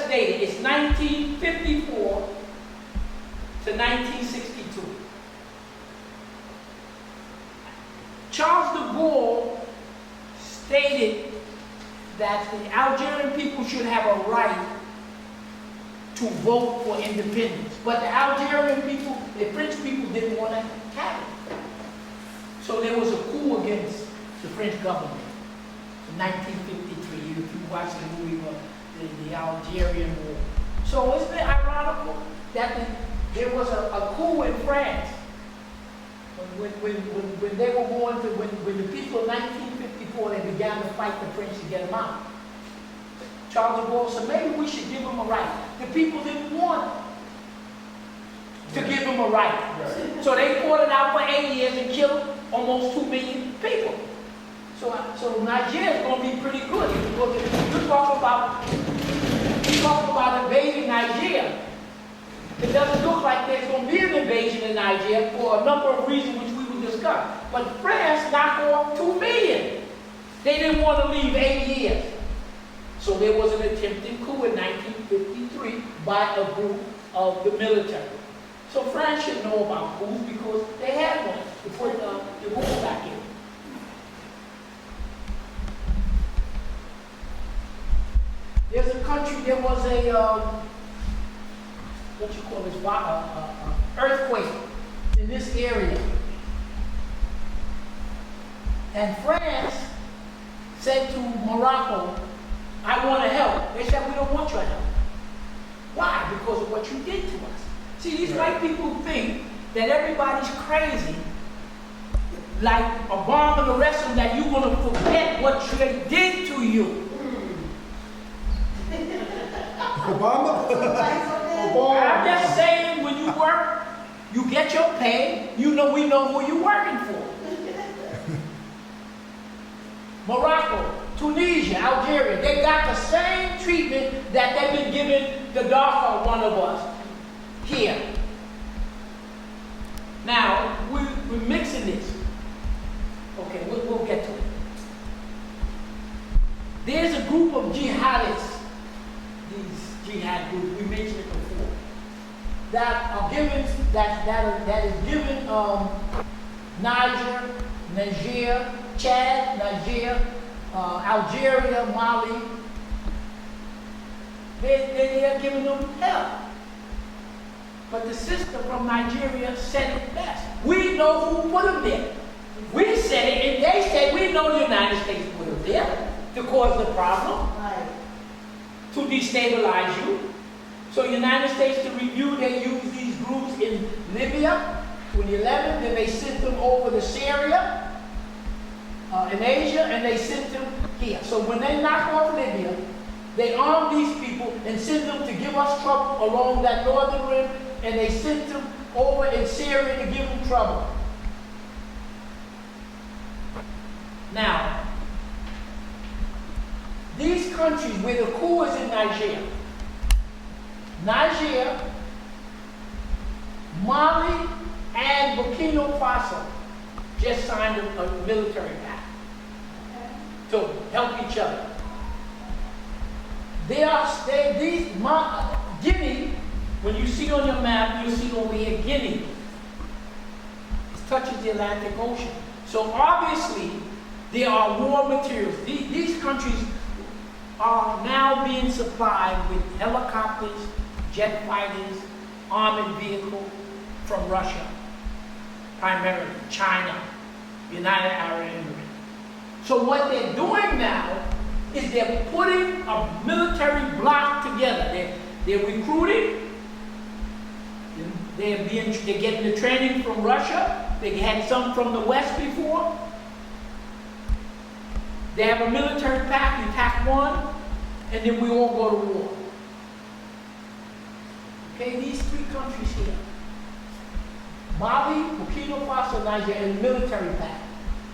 S3: date it. It's 1954 to 1962. Charles de Gaulle stated that the Algerian people should have a right to vote for independence. But the Algerian people, the French people didn't want to have it. So there was a coup against the French government in 1953. If you watch the movie the Algerian War. So isn't it ironical that there was a coup in France when they were going to, when the people in 1954, they began to fight the French to get them out. Charles de Gaulle said, maybe we should give them a right. The people didn't want to give them a right. So they fought it out for 8 years and killed almost 2 million people. So Niger is going to be pretty good. Because if you talk about invading Niger, it doesn't look like there's going to be an invasion in Niger for a number of reasons which we will discuss. But France knocked off 2 million. They didn't want to leave 8 years. So there was an attempted coup in 1953 by a group of the military. So France should know about coups because they had one before the war back in. There's a country, there was a, earthquake in this area. And France said to Morocco, I want to help. They said, we don't want your help. Why? Because of what you did to us. See, these white people think that everybody's crazy, like Obama and the rest of them, that you're going to forget what they did to you.
S2: Obama?
S3: I'm just saying, when you work, you get your pay, we know who you're working for. Morocco, Tunisia, Algeria, they got the same treatment that they've been giving the darker one of us here. Now, we're mixing this. Okay, we'll get to it. There's a group of jihadists, these jihad groups, we mentioned it before, that are given, that is given Niger, Chad, Niger, Algeria, Mali. They are giving them help. But the sister from Nigeria said it best. We know who put them there. We said it, and they said, we know the United States put them there to cause the problem, to destabilize you. So United States to review, they used these groups in Libya, 2011, then they sent them over to Syria, in Asia, and they sent them here. So when they knocked off Libya, they armed these people and sent them to give us trouble along that northern rim, and they sent them over in Syria to give them trouble. Now, these countries where the coup is in Niger, Mali, and Burkina Faso just signed a military pact to help each other. Guinea, when you see on your map, you'll see over here Guinea. It's touches the Atlantic Ocean. So obviously, there are war materials. These countries are now being supplied with helicopters, jet fighters, armored vehicles from Russia, primarily China, United Arab Emirates. So what they're doing now is they're putting a military bloc together. They're recruiting. They're getting the training from Russia. They had some from the West before. They have a military pact. You attack one, and then we all go to war. Okay, these three countries here: Mali, Burkina Faso, Niger, and military pact.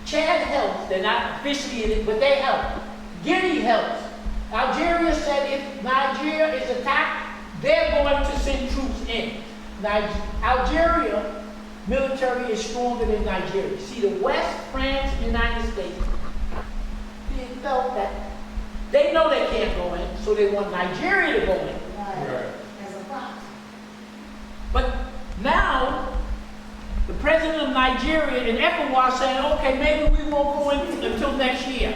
S3: Chad helps. They're not officially in it, but they help. Guinea helps. Algeria said if Nigeria is attacked, they're going to send troops in. Algeria military is stronger than Nigeria. See, the West, France, United States, they felt that they know they can't go in, so they want Nigeria to go in.
S2: Right.
S4: As a proxy.
S3: But now, the president of Nigeria and ECOWAS saying, okay, maybe we won't go in until next year.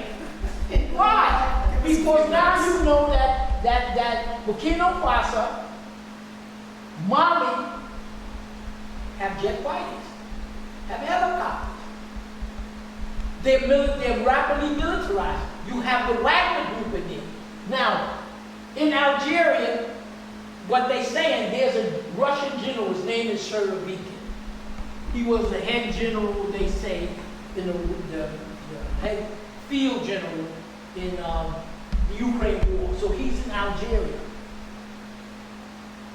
S3: Why? Because now you know that Burkina Faso, Mali have jet fighters, have helicopters. They're rapidly militarized. You have the Wagner group in there. Now, in Algeria, what they're saying, there's a Russian general, his name is Surovikin. He was the head general, they say, in the head field general in the Ukraine war. So he's in Algeria.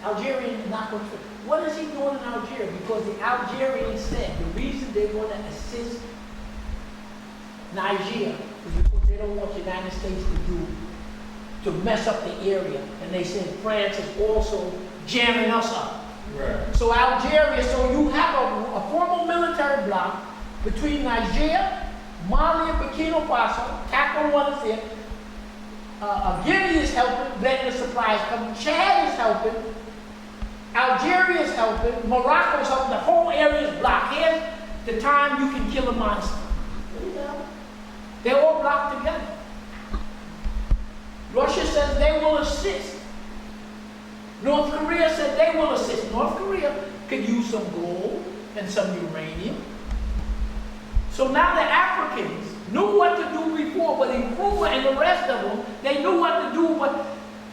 S3: Algeria is not going to. What is he doing in Algeria? Because the Algerians said the reason they want to assist Niger is because they don't want the United States to mess up the area. And they said France is also jamming us up.
S2: Right.
S3: So Algeria, so you have a formal military bloc between Niger, Mali, and Burkina Faso. Tackle one is there. Guinea is helping, letting the supplies come. Chad is helping. Algeria is helping. Morocco is helping. The whole area is blocked. Here's the time you can kill a monster. They're all blocked together. Russia says they will assist. North Korea said they will assist. North Korea could use some gold and some uranium. So now the Africans knew what to do before, but Nkrumah and the rest of them, they knew what to do, but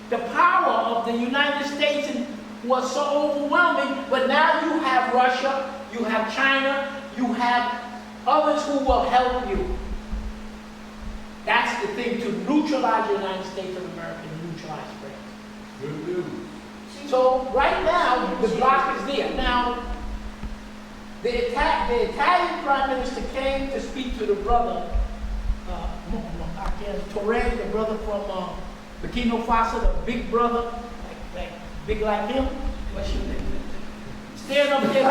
S3: the power of the United States was so overwhelming. But now you have Russia, you have China, you have others who will help you. That's the thing, to neutralize the United States of America and neutralize France.
S2: Good news.
S3: So right now, the bloc is there. Now, the Italian Prime Minister came to speak to the brother, Torre, the brother from Burkina Faso, the big brother, big like him. Stand up there. No,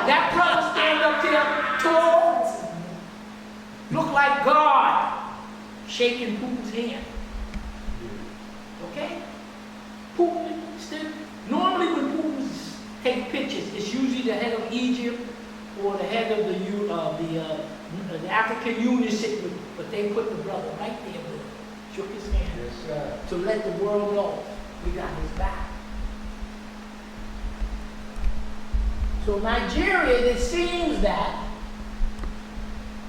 S3: that brother stand up there, tall, look like God, shaking Putin's hand. Okay? Putin still, normally when Putin take pictures, it's usually the head of Egypt or the head of the African Union sitting with him, but they put the brother right there with him, shook his hand,
S2: Yes, sir.
S3: to let the world know we got his back. So Nigeria, it seems that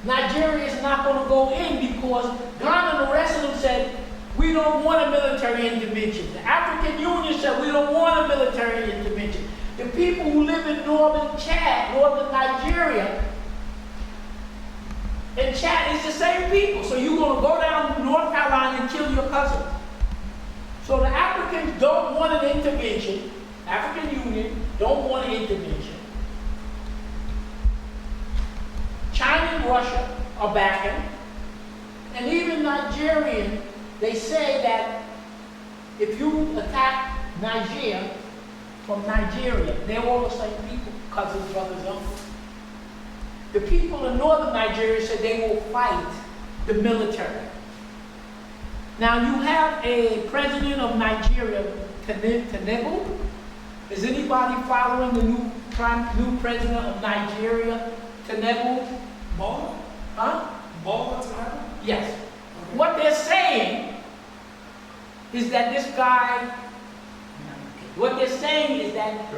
S3: Nigeria is not going to go in because Ghana and the rest of them said, we don't want a military intervention. The African Union said, we don't want a military intervention. The people who live in northern Chad, northern Nigeria, and Chad is the same people. So you're going to go down to North Carolina and kill your cousin. So the Africans don't want an intervention. African Union don't want an intervention. China and Russia are backing. And even Nigerian, they say that if you attack Niger from Nigeria, they're all the same people, cousins, brothers, uncles. The people in northern Nigeria said they will fight the military. Now you have a president of Nigeria, Tinubu. Is anybody following the new new president of Nigeria, Tinubu?
S2: Ball?
S3: Huh?
S2: Ball to happen?
S3: Yes. What they're saying is that this guy, what they're saying is that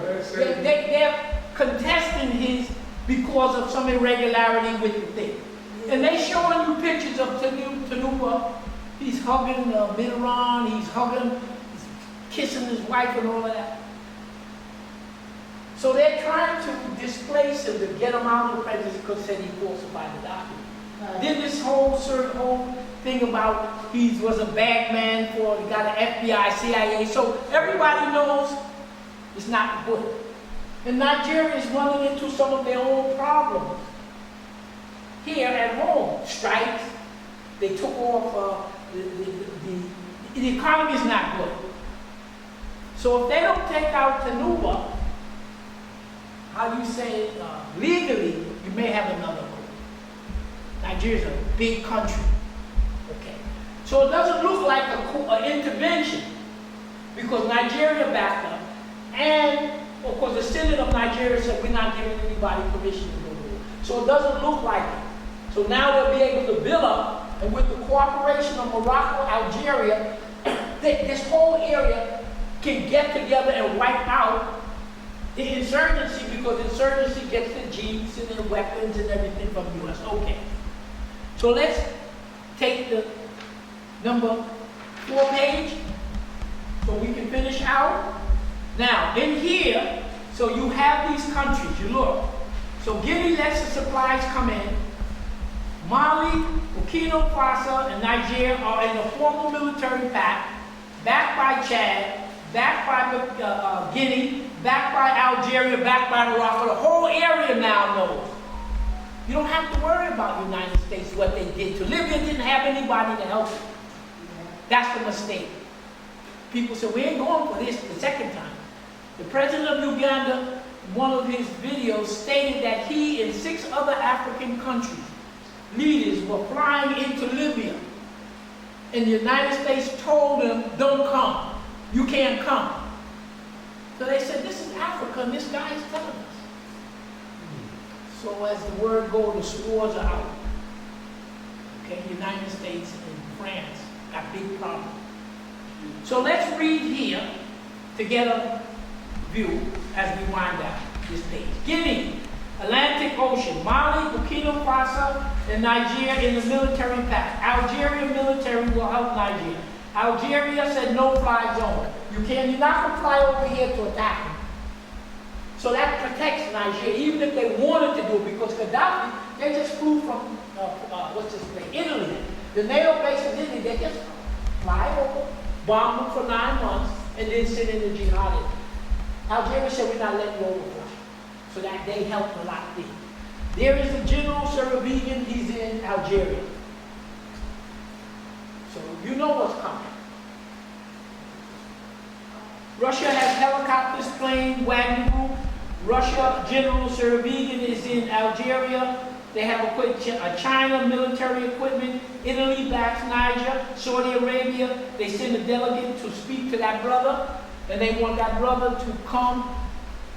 S3: they're contesting his because of some irregularity with the thing. And they showing you pictures of Tinubu. He's hugging Mitterrand, he's kissing his wife and all of that. So they're trying to displace him to get him out of the presidency because said he falsified the document. Then this whole thing about he was a bad man for, he got an FBI, CIA, so everybody knows it's not good. And Nigeria is running into some of their own problems. Here at home, strikes, they took off, the economy is not good. So if they don't take out Tinubu, how do you say it, legally, you may have another coup. Nigeria is a big country. Okay. So it doesn't look like an intervention because Nigeria backed up. And of course the Senate of Nigeria said we're not giving anybody permission to go there. So it doesn't look like it. So now we'll be able to build up, and with the cooperation of Morocco, Algeria, this whole area can get together and wipe out the insurgency because insurgency gets the jeeps and the weapons and everything from the U.S. Okay. So let's take the number 4 page so we can finish out. Now, in here, so you have these countries, you look. So Guinea lets the supplies come in. Mali, Burkina Faso, and Niger are in a formal military pact, backed by Chad, backed by Guinea, backed by Algeria, backed by Morocco. The whole area now knows. You don't have to worry about the United States, what they did to Libya. Didn't have anybody to help them. That's the mistake. People say, we ain't going for this the second time. The president of Uganda, one of his videos, stated that he and 6 other African countries, leaders were flying into Libya. And the United States told them, don't come. You can't come. So they said, this is Africa, and this guy is telling us. So as the word goes, the swords are out. Okay, United States and France got big problems. So let's read here to get a view as we wind down this page. Guinea, Atlantic Ocean, Mali, Burkina Faso, and Niger in the military pact. Algeria military will help Nigeria. Algeria said no fly zone. You're not going to fly over here to attack them. So that protects Nigeria, even if they wanted to do it, because Gaddafi, they just flew from, Italy. The NATO base in Italy, they just fly over, bomb them for 9 months, and then send in the jihadists. Algeria said, we're not letting you overfly. So that they helped a lot there. There is the General Saravigan, he's in Algeria. So you know what's coming. Russia has helicopters, planes, Wagner Group. Russia, General Saravigan is in Algeria. They have China military equipment. Italy backs Niger. Saudi Arabia, they send a delegate to speak to that brother. And they want that brother to come.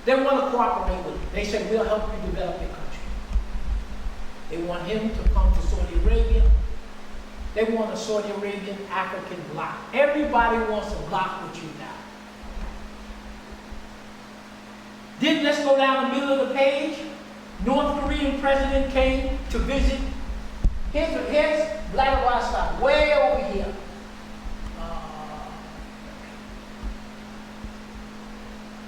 S3: They want to cooperate with him. They said, we'll help you develop your country. They want him to come to Saudi Arabia. They want a Saudi Arabian African bloc. Everybody wants a bloc with you now. Then let's go down the middle of the page. North Korean president came to visit. Here's Vladivostok, way over here.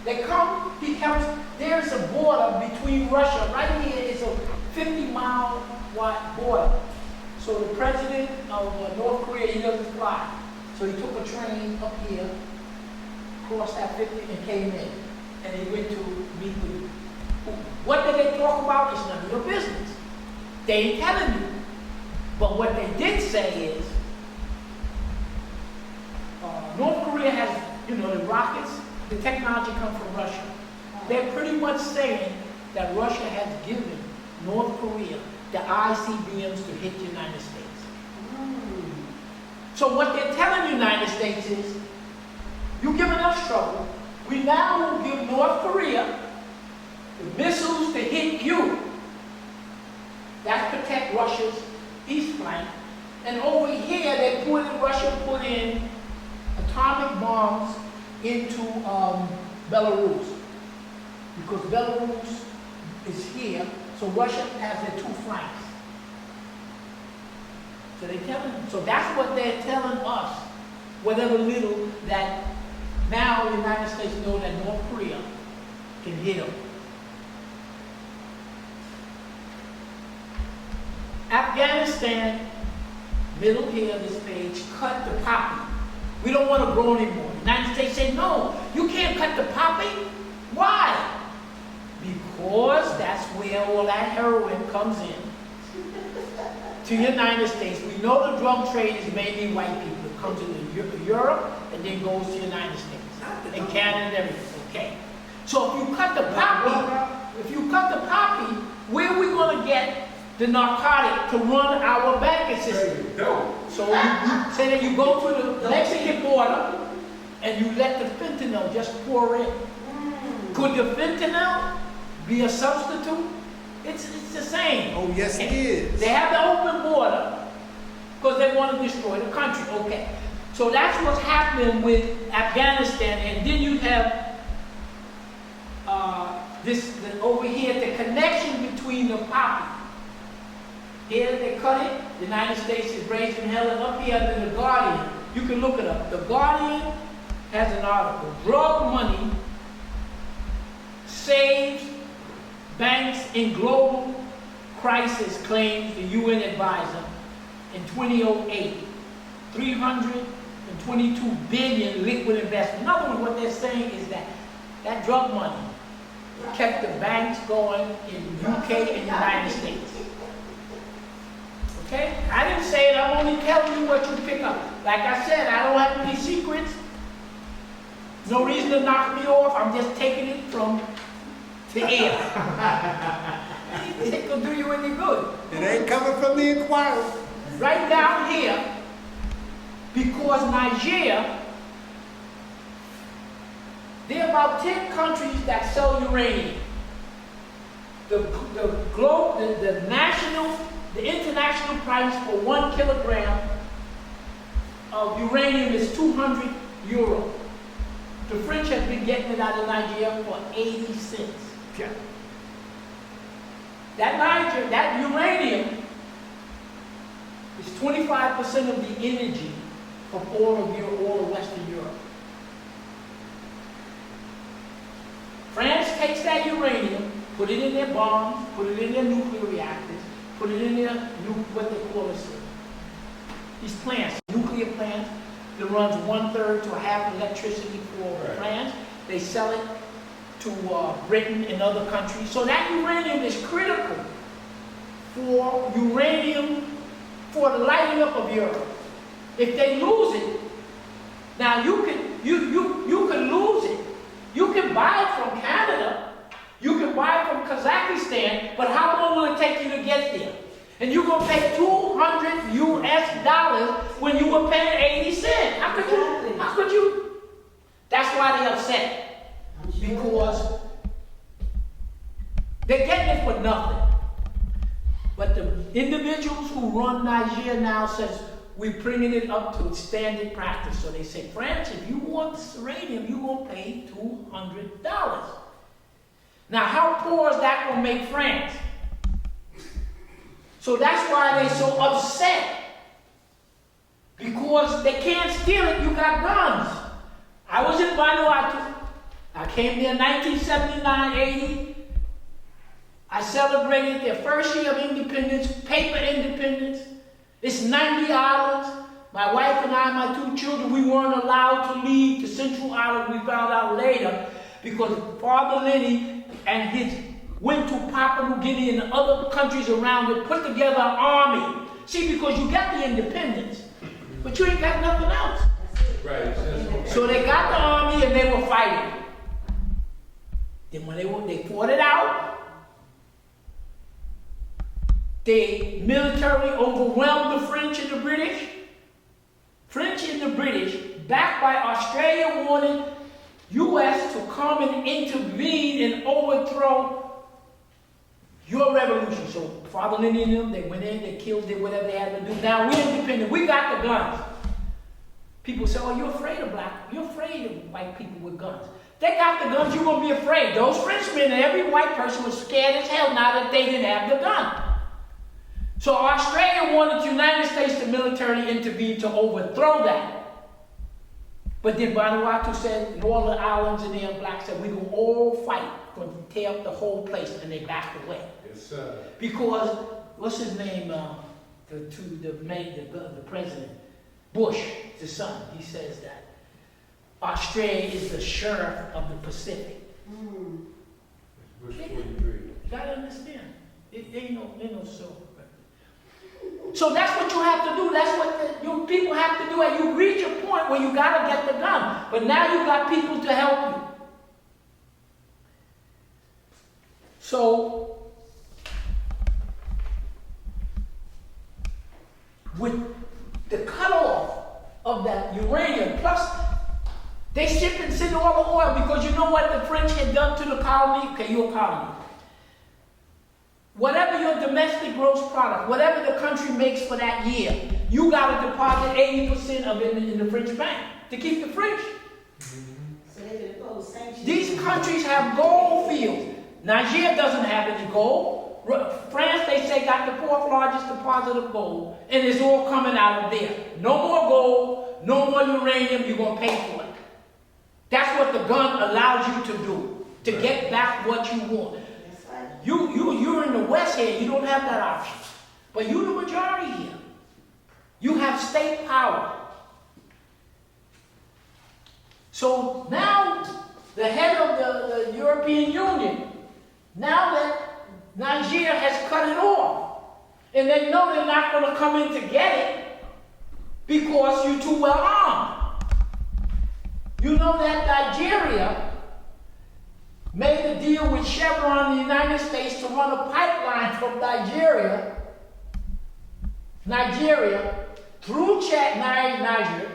S3: They come, he comes, there's a border between Russia. Right here is a 50-mile wide border. So the president of North Korea, he doesn't fly. So he took a train up here, crossed that 50 and came in. And he went to meet with Coup. What did they talk about? It's none of your business. They ain't telling you. But what they did say is, North Korea has, the rockets, the technology comes from Russia. They're pretty much saying that Russia has given North Korea the ICBMs to hit the United States. So what they're telling the United States is, you're giving us trouble. We now will give North Korea The missiles to hit you. That protect Russia's east flank. And over here, Russia put in atomic bombs into Belarus. Because Belarus is here, so Russia has their two flanks. So that's what they're telling us, whatever little that now the United States know that North Korea can hit them. Afghanistan, middle here of this page, cut the poppy. We don't want to grow anymore. The United States said, no, you can't cut the poppy. Why? Because that's where all that heroin comes in. To the United States. We know the drug trade is mainly white people. It comes into Europe and then goes to the United States. And Canada and everything. Okay. So if you cut the poppy, where are we going to get the narcotic to run our banking system? So you say that you go to the Mexican border and you let the fentanyl just pour in. Could the fentanyl be a substitute? It's the same.
S2: Oh, yes, it is.
S3: They have the open border because they want to destroy the country. Okay. So that's what's happening with Afghanistan. And then you have over here, the connection between the poppy. Here they cut it. The United States is raising hell. And up here in the Guardian, you can look it up. The Guardian has an article. Drug money saves banks in global crisis, claims the UN advisor in 2008. 322 billion liquid investment. In other words, what they're saying is that drug money kept the banks going in UK and United States. Okay? I didn't say it, I'm only telling you what you pick up. Like I said, I don't have any secrets. No reason to knock me off, I'm just taking it from the air. It could do you any good.
S2: It ain't coming from the Inquirer.
S3: Right down here, because Niger, there are about 10 countries that sell uranium. The international price for 1 kilogram of uranium is 200 euro. The French have been getting it out of Nigeria for 80 cents.
S2: Okay.
S3: That uranium is 25% of the energy of all of Western Europe. France takes that uranium, put it in their bombs, put it in their nuclear reactors, put it in their what they call these plants, nuclear plants that runs 1/3 to half electricity for France. They sell it to Britain and other countries. So that uranium is critical for the lighting up of Europe. If they lose it, now you can lose it. You can buy it from Canada, you can buy it from Kazakhstan, but how long will it take you to get there? And you're going to pay $200 US when you were paying 80 cents. How could you? That's why they're upset. Because they're getting it for nothing. But the individuals who run Niger now says, we're bringing it up to standard practice. So they say, France, if you want this uranium, you're going to pay $200. Now, how poor is that going to make France? So that's why they're so upset. Because they can't steal it, you got guns. I was in Vanuatu. I came there in 1979, 80. I celebrated their first year of independence, paper independence. It's 90 islands. My wife and I, my 2 children, we weren't allowed to leave the Central Island. We found out later because Father Lenny and his went to Papua New Guinea and the other countries around it, put together an army. See, because you got the independence, but you ain't got nothing else.
S2: Right.
S3: So they got the army and they were fighting. Then when they fought it out, they militarily overwhelmed the French and the British. French and the British, backed by Australia, wanted U.S. to come and intervene and overthrow Your revolution. So Father Lenny and them, they went in, they killed, did whatever they had to do. Now we're independent. We got the guns. People say, oh, you're afraid of you're afraid of white people with guns. They got the guns, you're going to be afraid. Those Frenchmen and every white person was scared as hell now that they didn't have the gun. So Australia wanted the United States to militarily intervene to overthrow that. But then Vanuatu said, and all the islands in there, blacks said, we're going to all fight, going to tear up the whole place, and they backed away.
S2: Yes, sir.
S3: Because, what's his name, the president, Bush, the son, he says that Australia is the sheriff of the Pacific.
S2: Bush 43.
S3: You gotta understand. It ain't no silver. So that's what you have to do. That's what your people have to do. And you reach a point where you gotta get the gun. But now you got people to help you. So with the cutoff of that uranium, plus they ship and send all the oil because you know what the French had done to the colony? Okay, your colony. Whatever your domestic gross product, whatever the country makes for that year, you got to deposit 80% of it in the French bank to keep the French.
S4: So they can impose sanctions.
S3: These countries have gold fields. Niger doesn't have any gold. France, they say, got the fourth largest deposit of gold, and it's all coming out of there. No more gold, no more uranium, you're going to pay for it. That's what the gun allows you to do, to get back what you want.
S4: That's right.
S3: You're in the West here, you don't have that option. But you're the majority here. You have state power. So now, the head of the European Union, now that Niger has cut it off, and they know they're not going to come in to get it because you're too well armed. You know that Nigeria made a deal with Chevron in the United States to run a pipeline from Nigeria through Niger.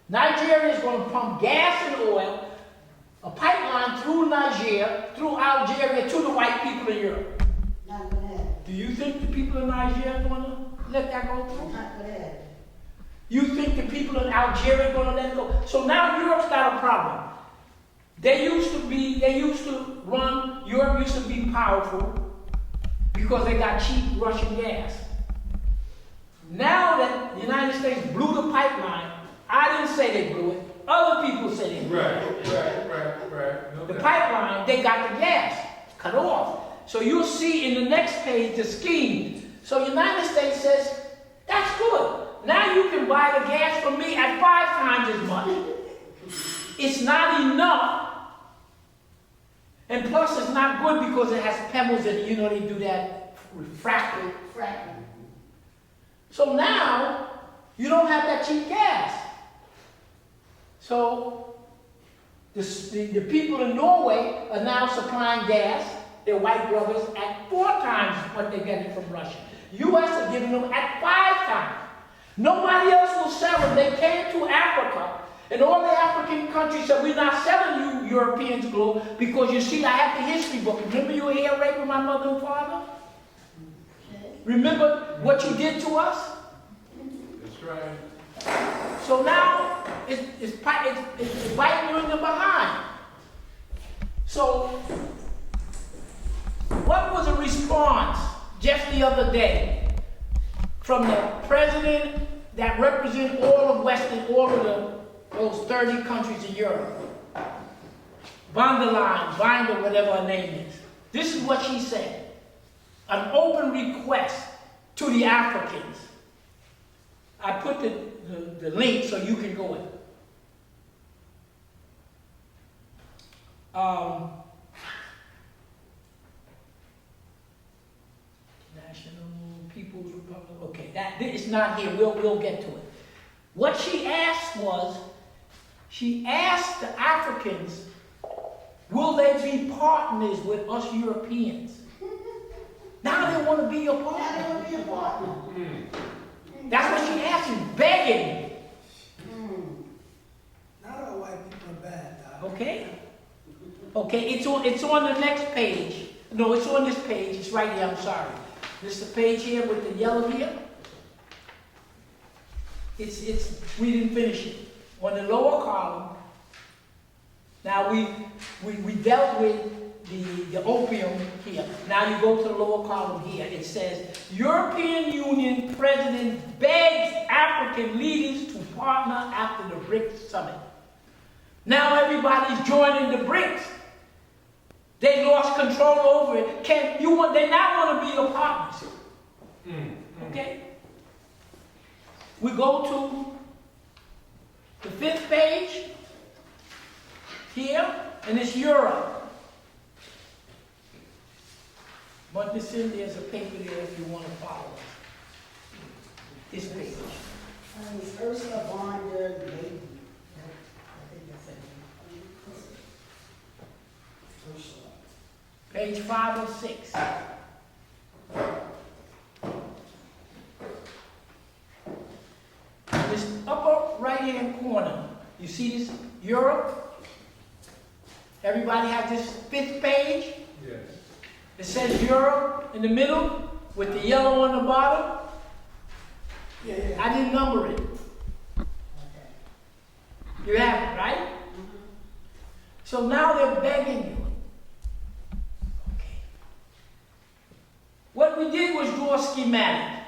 S3: Nigeria is going to pump gas and oil, a pipeline through Niger, through Algeria to the white people in Europe.
S4: Not gonna happen.
S3: Do you think the people in Niger are going to let that go through?
S4: Not gonna happen.
S3: You think the people in Algeria are going to let it go? So now Europe's got a problem. Europe used to be powerful because they got cheap Russian gas. Now that the United States blew the pipeline, I didn't say they blew it. Other people say they blew it.
S2: Right. No
S3: The
S2: doubt.
S3: pipeline, they got the gas cut off. So you'll see in the next page the scheme. So the United States says, that's good. Now you can buy the gas from me at 5 times as much. It's not enough. And plus it's not good because it has pebbles in it. You know they do that refractory.
S4: Fracking.
S3: So now you don't have that cheap gas. So the people in Norway are now supplying gas, their white brothers, at 4 times what they're getting from Russia. U.S. are giving them at 5 times. Nobody else will sell them. They came to Africa, and all the African countries said, we're not selling you Europeans gold because you see, I have the history book. Remember you were here raping my mother and father? Remember what you did to us?
S2: That's right.
S3: So now it's biting you in the behind. So what was a response just the other day from the president that represents all of those 30 countries in Europe? Von der Leyen, Binder, whatever her name is. This is what she said. An open request to the Africans. I put the link so you can go in. National People's Republic. Okay, it's not here. We'll get to it. What she asked was, she asked the Africans, will they be partners with us Europeans? Now they want to be your partner.
S4: Now they want to be a partner.
S3: That's what she asked you, begging.
S5: Not all white people are bad, dog.
S3: Okay? Okay, it's on the next page. No, it's on this page. It's right here. I'm sorry. This is the page here with the yellow here. We didn't finish it. On the lower column, now we dealt with the opium here. Now you go to the lower column here. It says, European Union President begs African leaders to partner after the BRICS summit. Now everybody's joining the BRICS. They lost control over it. They now want to be your partners. Okay? We go to the 5th page here, and it's Europe. But there's a paper there if you want to follow it. This page.
S4: It's Ursula von der Leyen. I think that's it. Ursula.
S3: Page 5 or 6. This upper right-hand corner, you see this? Europe. Everybody has this 5th page.
S2: Yes.
S3: It says Europe in the middle with the yellow on the bottom.
S4: Yeah.
S3: I didn't number it.
S4: Okay.
S3: You have it, right? So now they're begging you. Okay. What we did was draw a schematic.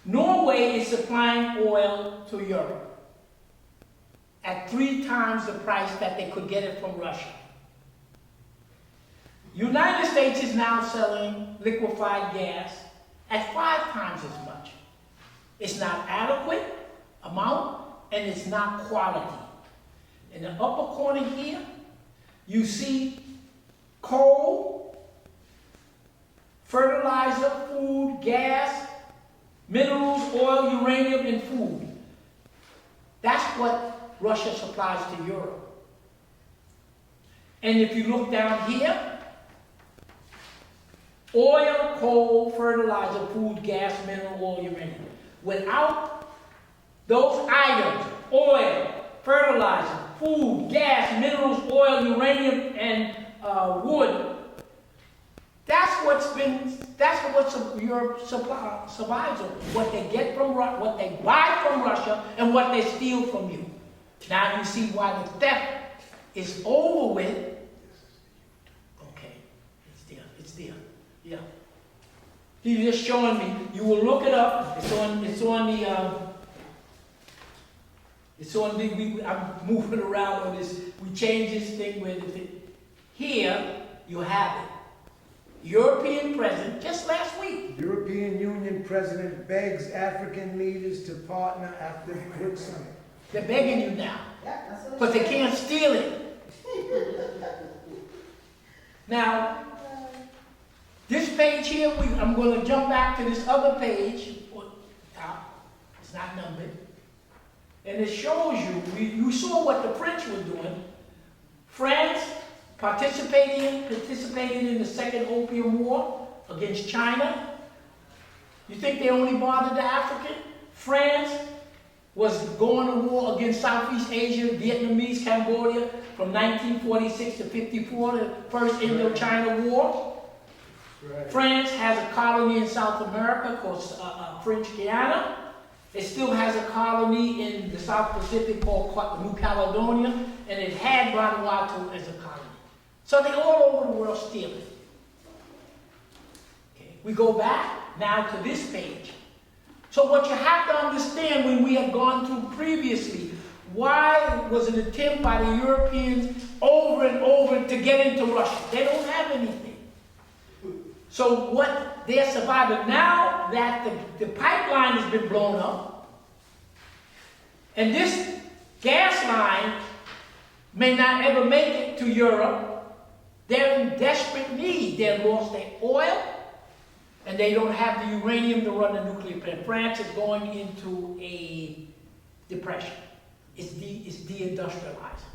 S3: Norway is supplying oil to Europe at 3 times the price that they could get it from Russia. United States is now selling liquefied gas at 5 times as much. It's not adequate amount and it's not quality. In the upper corner here, you see coal, fertilizer, food, gas, minerals, oil, uranium, and food. That's what Russia supplies to Europe. And if you look down here, oil, coal, fertilizer, food, gas, mineral, oil, uranium. Without those items, oil, fertilizer, food, gas, minerals, oil, uranium, and wood, that's what Europe survives on. What they get from what they buy from Russia and what they steal from you. Now you see why the theft is over with. Okay, it's there. Yeah. He's just showing me. You will look it up. I'm moving around on this. We changed this thing with it. Here you have it. European president, just last week.
S5: European Union President begs African leaders to partner after the BRICS summit.
S3: They're begging you now.
S4: Yeah, that's what it
S3: But they
S4: says.
S3: can't steal it. Now, this page here, I'm going to jump back to this other page. It's not numbered. And it shows you saw what the French were doing. France participating in the Second Opium War against China. You think they only bothered the African? France was going to war against Southeast Asia, Vietnamese, Cambodia from 1946 to 54, the First Indochina War.
S2: Right.
S3: France has a colony in South America called French Guiana. It still has a colony in the South Pacific called New Caledonia, and it had Vanuatu as a colony. So they're all over the world stealing. Okay. We go back now to this page. So what you have to understand when we have gone through previously, why was an attempt by the Europeans over and over to get into Russia? They don't have anything. So what they're surviving now that the pipeline has been blown up, and this gas line may not ever make it to Europe, they're in desperate need. They've lost their oil, and they don't have the uranium to run the nuclear plant. France is going into a depression. It's deindustrializing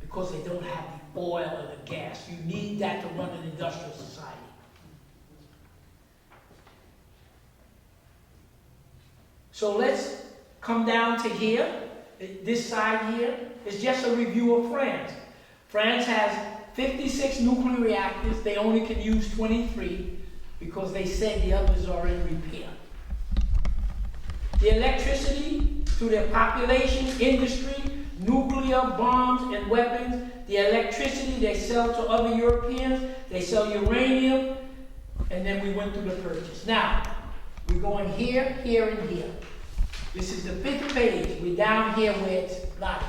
S3: because they don't have the oil or the gas. You need that to run an industrial society. So let's come down to here. This side here is just a review of France. France has 56 nuclear reactors. They only can use 23 because they said the others are in repair. The electricity to their population, industry, nuclear bombs and weapons, the electricity they sell to other Europeans, they sell uranium, and then we went through the purchase. Now, we're going here, here, and here. This is the 5th page. We're down here where it's live.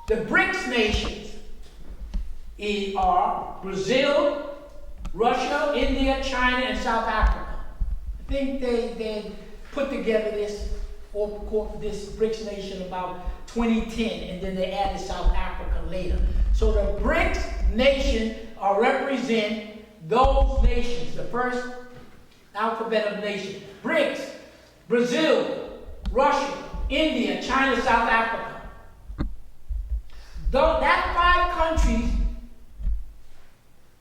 S3: The BRICS nations are Brazil, Russia, India, China, and South Africa. I think they put together this BRICS nation about 2010, and then they added South Africa later. So the BRICS nation represent those nations, the first alphabet of nations. BRICS, Brazil, Russia, India, China, South Africa. Though that 5 countries'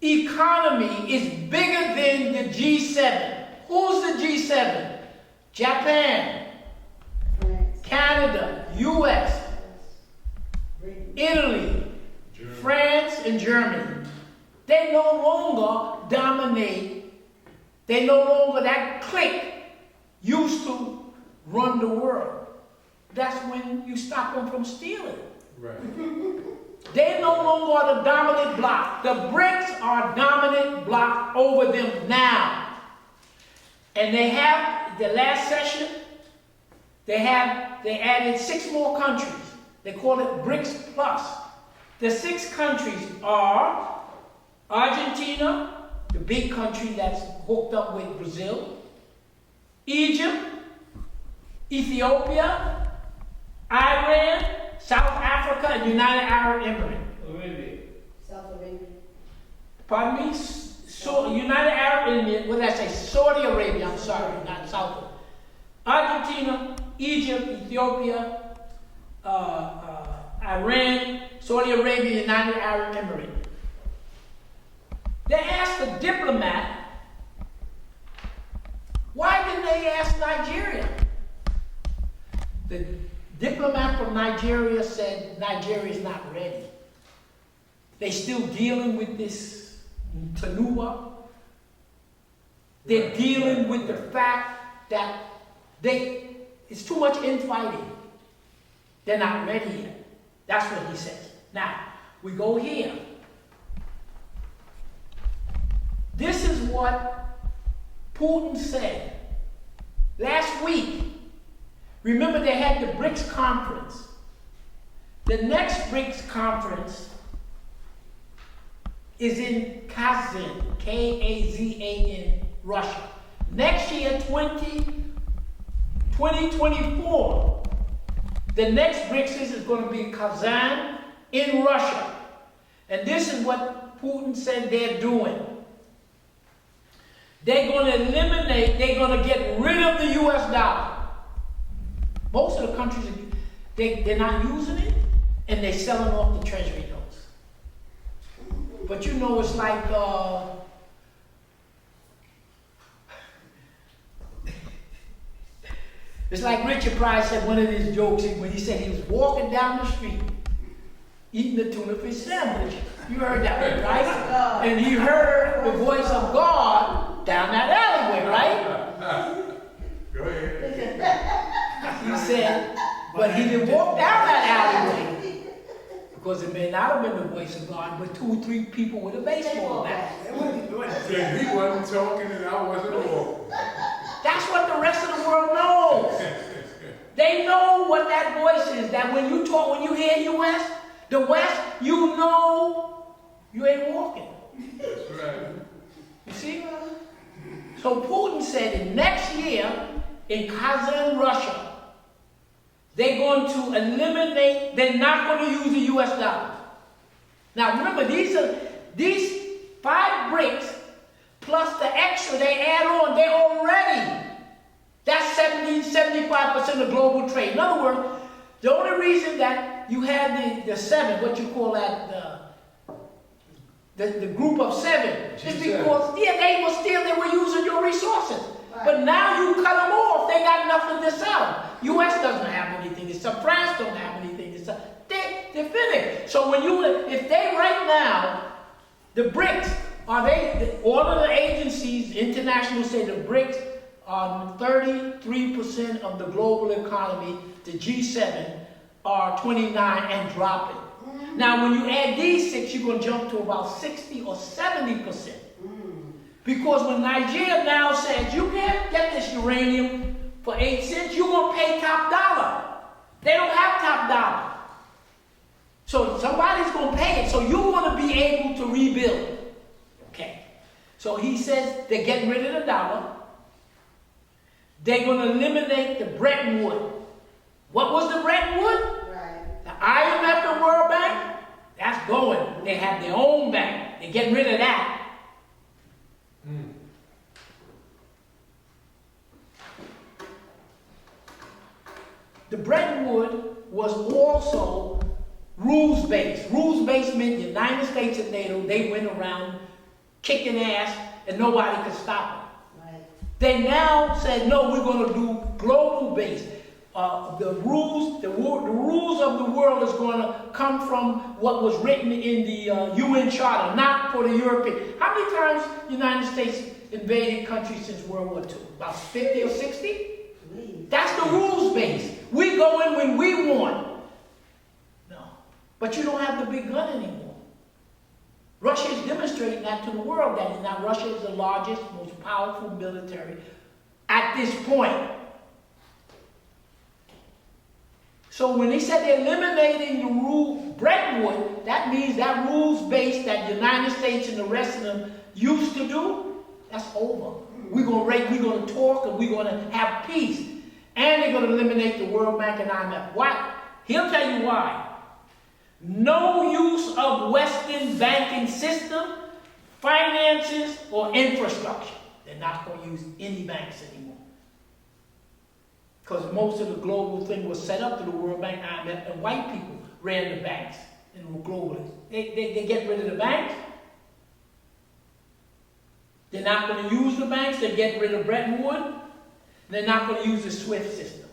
S3: economy is bigger than the G7. Who's the G7? Japan, Canada, US, Italy, France, and Germany. They no longer dominate. They no longer, that clique used to run the world. That's when you stop them from stealing.
S2: Right.
S3: They no longer are the dominant bloc. The BRICS are dominant bloc over them now. And they have, the last session, they added 6 more countries. They call it BRICS Plus. The 6 countries are Argentina, the big country that's hooked up with Brazil, Egypt, Ethiopia, Iran, South Africa, and United Arab Emirates.
S4: South Arabia.
S3: Pardon me? So, United Arab Emirates, what did I say? Saudi Arabia, I'm sorry, not South. Argentina, Egypt, Ethiopia, Iran, Saudi Arabia, United Arab Emirates. They asked the diplomat, why didn't they ask Nigeria? The diplomat from Nigeria said Nigeria is not ready. They're still dealing with this Tanuwa. They're dealing with the fact that it's too much infighting. They're not ready yet. That's what he says. Now, we go here. This is what Putin said last week. Remember, they had the BRICS conference. The next BRICS conference is in Kazan, K-A-Z-A-N, Russia. Next year, 2024, the next BRICS is going to be in Kazan, in Russia. And this is what Putin said they're doing. They're going to eliminate, they're going to get rid of the US dollar. Most of the countries, they're not using it, and they're selling off the treasury notes. But you know, it's like, it's like Richard Pryor said one of his jokes when he said he was walking down the street eating a tuna fish sandwich. You heard that one, right? And he heard the voice of God down that alleyway, right?
S2: Go ahead.
S3: He said, but he didn't walk down that alleyway because it may not have been the voice of God, but 2 or 3 people with a baseball bat.
S2: Yeah, he wasn't talking and I wasn't walking.
S3: That's what the rest of the world knows. They know what that voice is. That when you talk, when you hear the West, you know you ain't walking.
S2: That's right.
S3: You see? So Putin said that next year in Kazan, Russia, they're going to eliminate, they're not going to use the US dollar. Now remember, these 5 BRICS plus the extra they add on, they already, that's 75% of global trade. In other words, the only reason that you had the 7, what you call that, the group of 7, is because, they were using your resources. Right. But now you cut them off, they got nothing to sell. U.S. doesn't have anything to sell, France don't have anything to sell. they're finished. So if they right now, the BRICS, all of the agencies, international say the BRICS are 33% of the global economy, the G7 are 29 and dropping. Now when you add these 6, you're going to jump to about 60 or 70%. Because when Niger now says you can't get this uranium for 8 cents, you're going to pay top dollar. They don't have top dollar. So somebody's going to pay it. So you want to be able to rebuild. Okay. So he says they're getting rid of the dollar. They're going to eliminate the Bretton Woods. What was the Bretton Woods?
S4: Right.
S3: The IMF and World Bank? That's going. They have their own bank. They're getting rid of that. The Bretton Woods was also rules-based. Rules-based meant the United States and NATO, they went around kicking ass and nobody could stop them.
S4: Right.
S3: They now said, no, we're going to do global-based. The rules of the world is going to come from what was written in the UN Charter, not for the European. How many times the United States invaded countries since World War II? About 50 or 60? That's the rules base. We go in when we want. No. But you don't have the big gun anymore. Russia is demonstrating that to the world. That now Russia is the largest, most powerful military at this point. So when they said they're eliminating the rule Bretton Woods, that means that rules base that the United States and the rest of them used to do, that's over. We're going to talk and we're going to have peace. And they're going to eliminate the World Bank and IMF. Why? He'll tell you why. No use of Western banking system, finances, or infrastructure. They're not going to use any banks anymore. Because most of the global thing was set up to the World Bank, IMF, and white people ran the banks and were globally. They get rid of the banks. They're not going to use the banks. They get rid of Bretton Woods. They're not going to use the SWIFT system.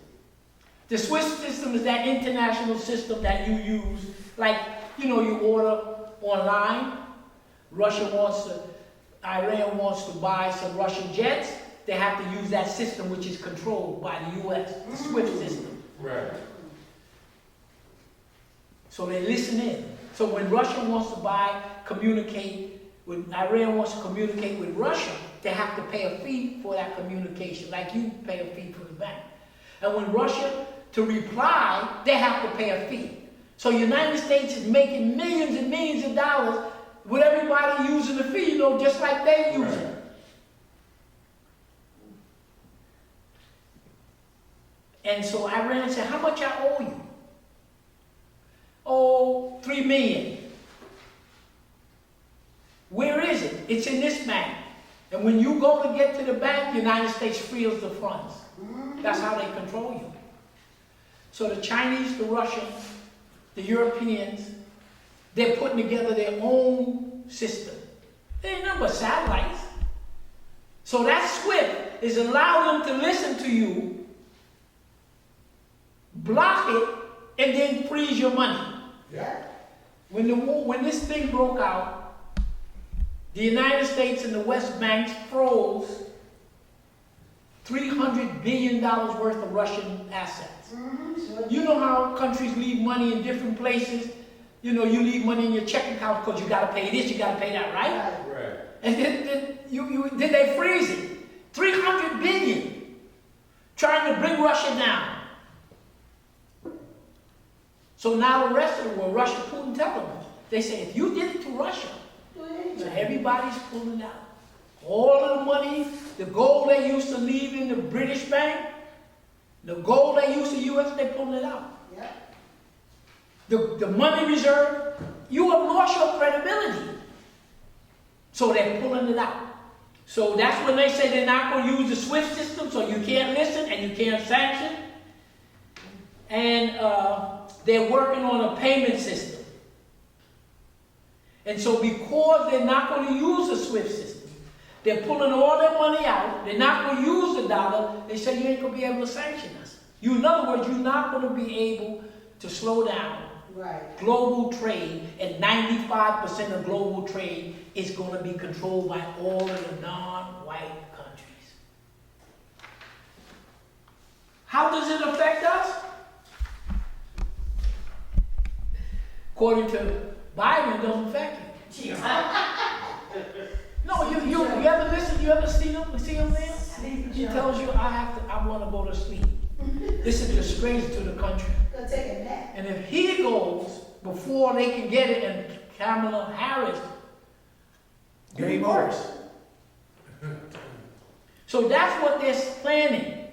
S3: The SWIFT system is that international system that you use, like, you order online. Iran wants to buy some Russian jets. They have to use that system, which is controlled by the U.S., the SWIFT system.
S2: Right.
S3: So they listen in. So when Russia wants to when Iran wants to communicate with Russia, they have to pay a fee for that communication, like you pay a fee for the bank. And when Russia, to reply, they have to pay a fee. So the United States is making millions and millions of dollars with everybody using the fee, just like they use it. And so Iran said, how much I owe you? Oh, $3 million. Where is it? It's in this bank. And when you go to get to the bank, the United States frees the funds. That's how they control you. So the Chinese, the Russians, the Europeans, they're putting together their own system. They ain't nothing but satellites. So that SWIFT is allowing them to listen to you, block it, and then freeze your money.
S4: Yeah.
S3: When this thing broke out, the United States and the West Banks froze $300 billion worth of Russian assets.
S4: Sure.
S3: You know how countries leave money in different places? You leave money in your checking account because you got to pay this, you got to pay that, right?
S2: Right.
S3: And then they freeze it. $300 billion, trying to bring Russia down. So now the rest of the world, Russia, Putin, tell them. They say, if you did it to Russia, so everybody's pulling out. All of the money, the gold they used to leave in the British bank, the gold they used to U.S., they pulling it out.
S4: Yeah.
S3: The money reserve, you have lost your credibility. So they're pulling it out. So that's when they say they're not going to use the SWIFT system, so you can't listen and you can't sanction. And they're working on a payment system. And so because they're not going to use the SWIFT system, they're pulling all their money out, they're not going to use the dollar, they say you ain't going to be able to sanction us. In other words, you're not going to be able to slow down
S4: Right.
S3: global trade, and 95% of global trade is going to be controlled by all of the non-white countries. How does it affect us? According to Biden, it doesn't affect you. No, you ever listen? You ever see him there? He tells you, I want to go to sleep. This is a disgrace to the country.
S4: Go take a nap.
S3: And if he goes before they can get it, and Kamala Harris,
S5: Game
S3: worse. So that's what they're planning.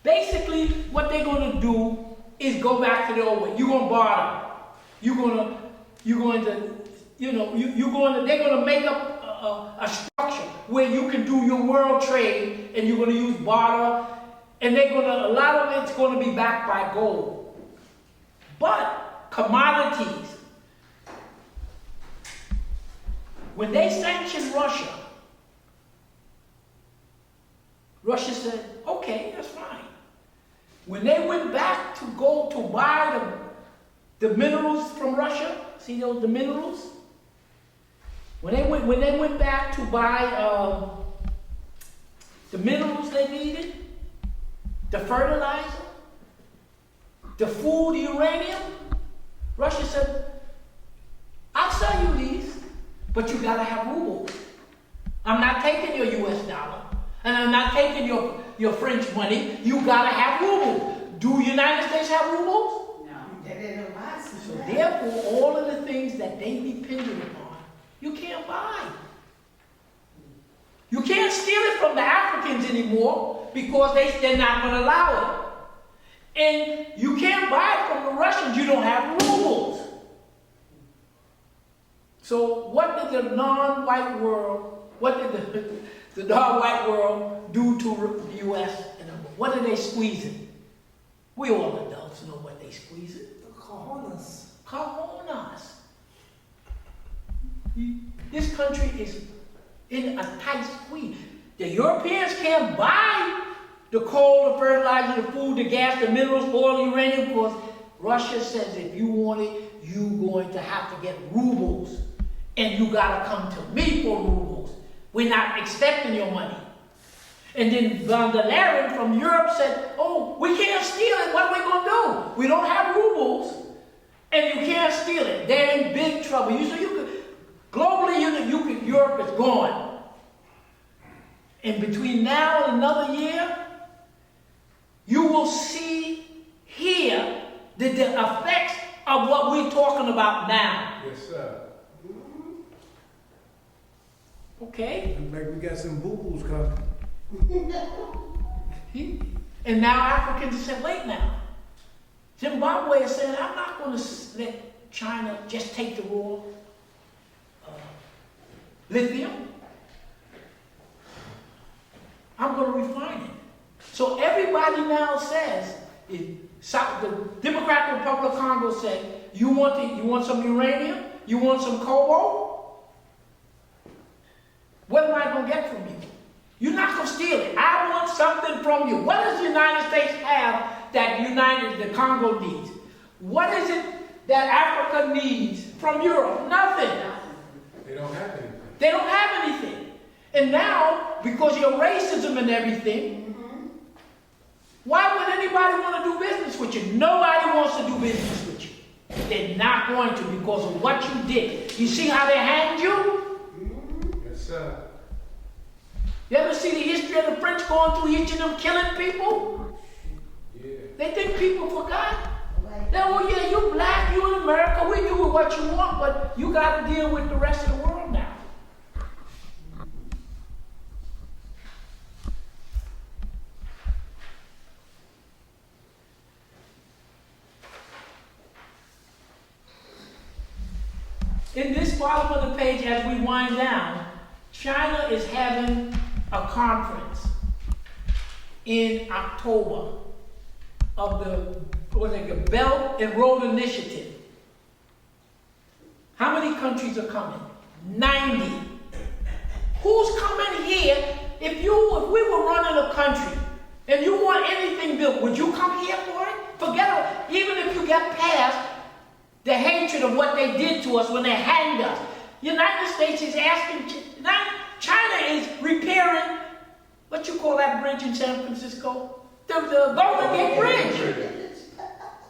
S3: Basically, what they're going to do is go back to the old way. You're going to barter. They're going to make up a structure where you can do your world trade, and you're going to use barter, and a lot of it's going to be backed by gold. But commodities, when they sanctioned Russia, Russia said, okay, that's fine. When they went back to go to buy the minerals from Russia, see the minerals? When they went back to buy the minerals they needed, the fertilizer, the food, the uranium, Russia said, I'll sell you these, but you gotta have rubles. I'm not taking your US dollar, and I'm not taking your French money. You gotta have rubles. Do United States have rubles?
S4: No, they didn't last.
S3: So therefore, all of the things that they depended upon, you can't buy. You can't steal it from the Africans anymore because they're not going to allow it. And you can't buy it from the Russians. You don't have rubles. So what did the non-white world, the non-white world do to the U.S.? What are they squeezing? We all adults know what they squeezing.
S4: Cojones.
S3: Cojones. This country is in a tight squeeze. The Europeans can't buy the coal, the fertilizer, the food, the gas, the minerals, oil, uranium, because Russia says if you want it, you're going to have to get rubles. And you got to come to me for rubles. We're not accepting your money. And then von der Leyen from Europe said, oh, we can't steal it. What are we going to do? We don't have rubles, and you can't steal it. They're in big trouble. Globally, Europe is gone. And between now and another year, you will hear the effects of what we're talking about now.
S2: Yes, sir.
S3: Okay?
S5: Look like we got some boo-boos coming.
S3: And now Africans are saying, wait now. Zimbabwe is saying, I'm not going to let China just take the raw lithium. I'm going to refine it. So everybody now says, the Democratic Republic of Congo said, you want some uranium? You want some cobalt? What am I going to get from you? You're not going to steal it. I want something from you. What does the United States have that the Congo needs? What is it that Africa needs from Europe? Nothing.
S2: They don't have anything.
S3: They don't have anything. And now, because of your racism and everything, why would anybody want to do business with you? Nobody wants to do business with you. They're not going to because of what you did. You see how they hanged you?
S2: Yes, sir.
S3: You ever see the history of the French going through each of them killing people?
S2: Yeah.
S3: They think people forgot. Oh yeah, you black, you in America, we do what you want, but you got to deal with the rest of the world now. In this bottom of the page, as we wind down, China is having a conference in October of the Belt and Road Initiative. How many countries are coming? 90. Who's coming here? If we were running a country and you want anything built, would you come here for it? Forget it. Even if you get passed, of what they did to us when they hanged us. United States is asking, China is repairing, what you call that bridge in San Francisco? The Golden Gate Bridge.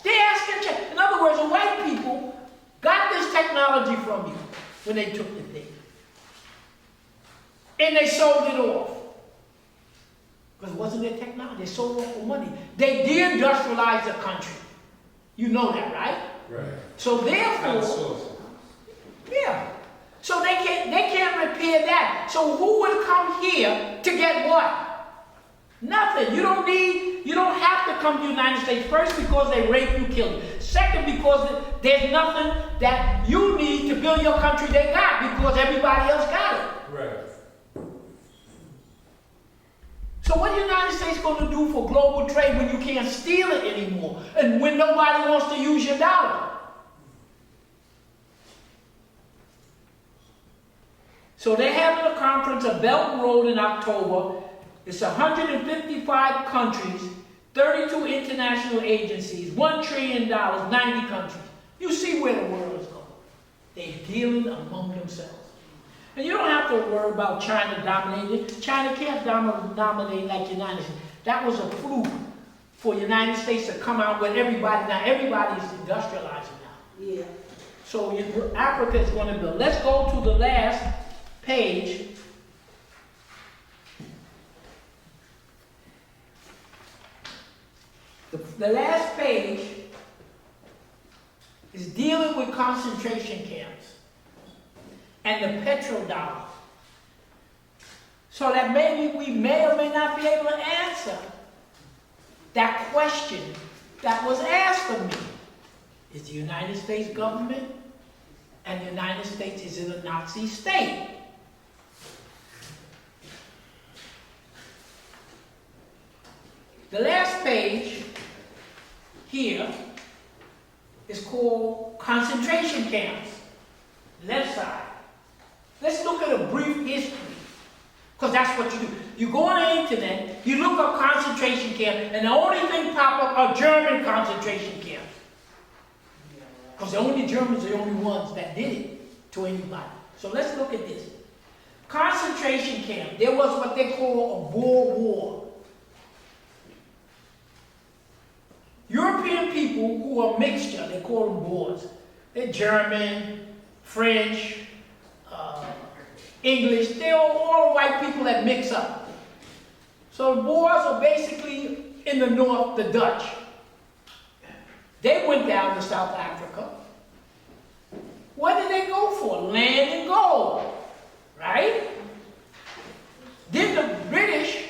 S3: They're asking China. In other words, the white people got this technology from you when they took the thing. And they sold it off. Because it wasn't their technology. They sold it off for money. They de-industrialized the country. You know that, right?
S2: Right.
S3: So therefore, yeah. So they can't repair that. So who would come here to get what? Nothing. You don't have to come to the United States. First, because they rape you, kill you. Second, because there's nothing that you need to build your country they got, because everybody else got it.
S2: Right.
S3: So what are the United States going to do for global trade when you can't steal it anymore? And when nobody wants to use your dollar? So they're having a conference, a Belt and Road in October. It's 155 countries, 32 international agencies, $1 trillion, 90 countries. You see where the world is going. They're dealing among themselves. And you don't have to worry about China dominating. China can't dominate like the United States. That was a fluke for the United States to come out with everybody. Now everybody's industrializing now.
S4: Yeah.
S3: So Africa is going to build. Let's go to the last page. The last page is dealing with concentration camps and the petrodollar. So that maybe we may or may not be able to answer that question that was asked of me. Is the United States government and the United States is in a Nazi state? The last page here is called concentration camps. Left side. Let's look at a brief history, because that's what you do. You go on the internet, you look up concentration camp, and the only thing pop up are German concentration camps. Because the only Germans are the only ones that did it to anybody. So let's look at this. Concentration camp. There was what they call a Boer War. European people who are mixture, they call them Boers. They're German, French, English. They're all white people that mix up. So the Boers are basically in the north, the Dutch. They went down to South Africa. What did they go for? Land and gold, right? Then the British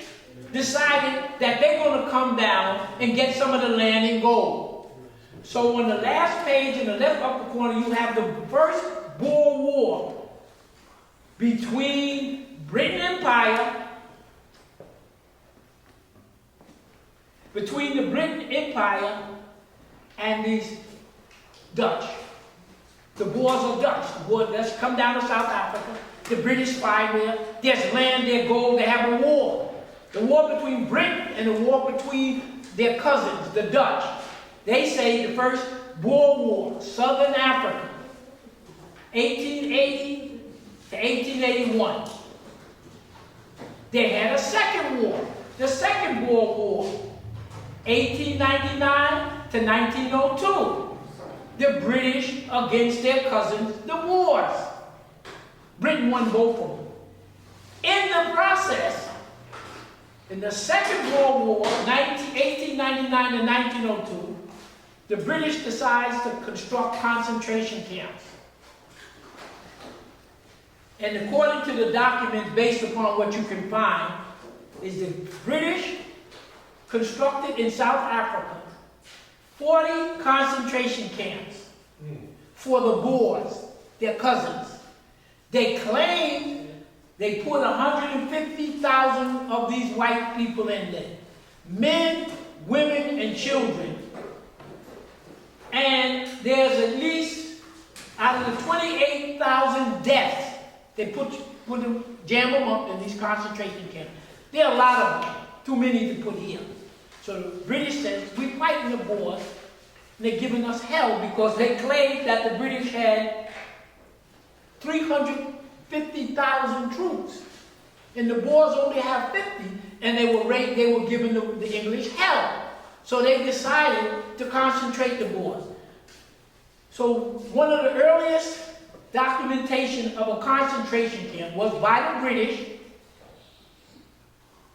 S3: decided that they're going to come down and get some of the land and gold. So on the last page in the left upper corner, you have the first Boer War between Britain Empire, and these Dutch. The Boers are Dutch. The Boers, let's come down to South Africa. The British find there. There's land, there's gold. They have a war. The war between Britain and the war between their cousins, the Dutch. They say the first Boer War, Southern Africa, 1880 to 1881. They had a second war, the Second Boer War, 1899 to 1902. The British against their cousins, the Boers. Britain won both of them. In the process, in the Second World War, 1899 to 1902, the British decides to construct concentration camps. And according to the documents, based upon what you can find, is the British constructed in South Africa 40 concentration camps for the Boers, their cousins. They claimed they put 150,000 of these white people in there. Men, women, and children. And there's at least, out of the 28,000 deaths, they jam them up in these concentration camps. There are a lot of them, too many to put here. So the British said, we're fighting the Boers, And they're giving us hell because they claimed that the British had 350,000 troops. And the Boers only have 50. And they were giving the English hell. So they decided to concentrate the Boers. So one of the earliest documentation of a concentration camp was by the British.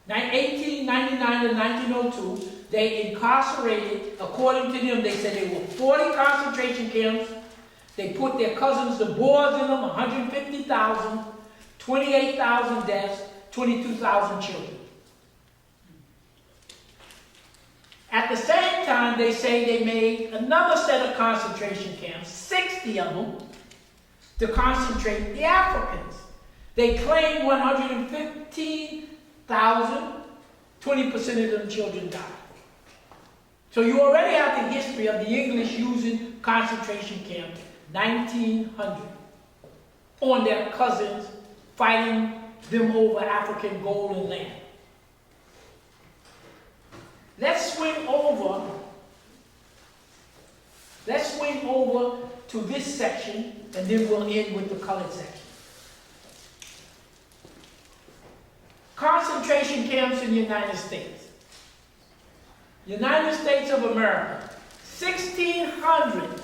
S3: 1899 to 1902, they incarcerated, according to them, they said there were 40 concentration camps. They put their cousins, the Boers, in them, 150,000, 28,000 deaths, 22,000 children. At the same time, they say they made another set of concentration camps, 60 of them, to concentrate the Africans. They claimed 115,000, 20% of them children died. So you already have the history of the English using concentration camps, 1900, on their cousins, fighting them over African gold and land. Let's swing over to this section, and then we'll end with the colored section. Concentration camps in the United States. United States of America, 1,600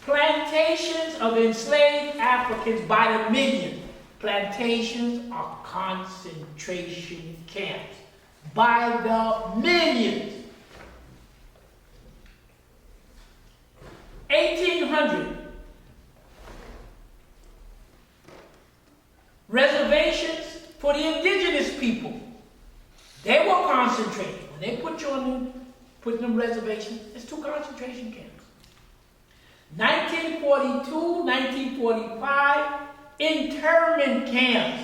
S3: plantations of enslaved Africans by the million. Plantations are concentration camps by the millions. 1,800 reservations for the indigenous people. They were concentrated. When they put them reservations, it's 2 concentration camps. 1942, 1945, internment camps.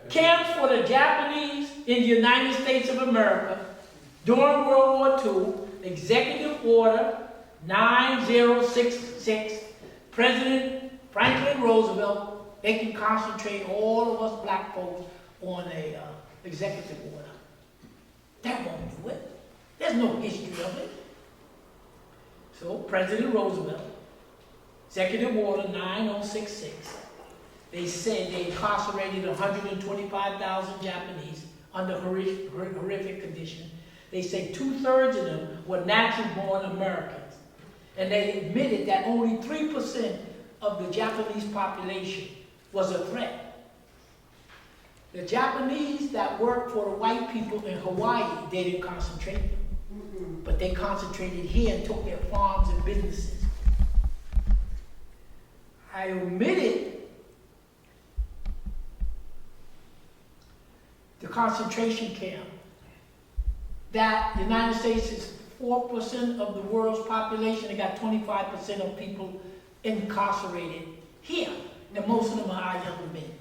S3: Camps for the Japanese in the United States of America during World War II, Executive Order 9066, President Franklin Roosevelt, they can concentrate all of us black folks on a executive order. That won't do it. There's no history of it. So President Roosevelt, Executive Order 9066, they said they incarcerated 125,000 Japanese under horrific conditions. They say 2/3 of them were natural-born Americans. And they admitted that only 3% of the Japanese population was a threat. The Japanese that worked for the white people in Hawaii, they didn't concentrate. But they concentrated here and took their farms and businesses. I omitted the concentration camp that the United States is 4% of the world's population. They got 25% of people incarcerated here. And most of them are our young men.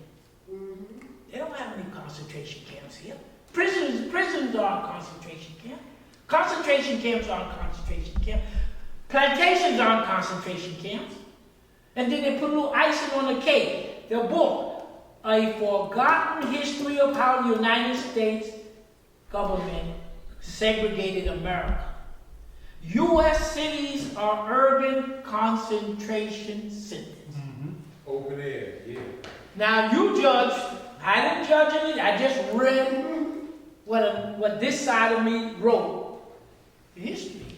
S3: They don't have any concentration camps here. Prisons are concentration camps. Concentration camps are concentration camps. Plantations are concentration camps. And then they put a little icing on the cake. The book, A Forgotten History of How the United States Government Segregated America. U.S. cities are urban concentration centers.
S2: Open air, yeah.
S3: Now you judge, I didn't judge any, I just read what this side of me wrote. History.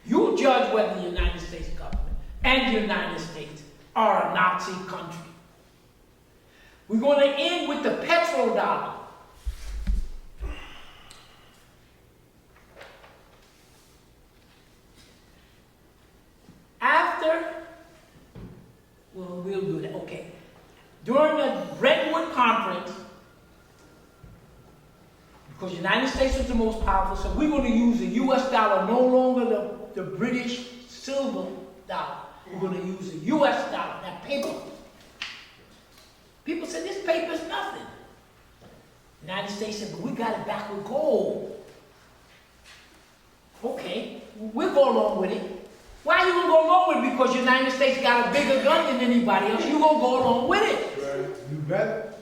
S3: You judge whether the United States government and the United States are a Nazi country. We're going to end with the petrodollar. We'll do that, okay. During the Redwood Conference, because the United States was the most powerful, so we're going to use the US dollar, no longer the British silver dollar. We're going to use the US dollar, that paper. People said, this paper's nothing. The United States said, but we got it back with gold. Okay, we'll go along with it. Why are you going to go along with it? Because the United States got a bigger gun than anybody else. You're going to go along with it.
S2: Right.
S5: You bet.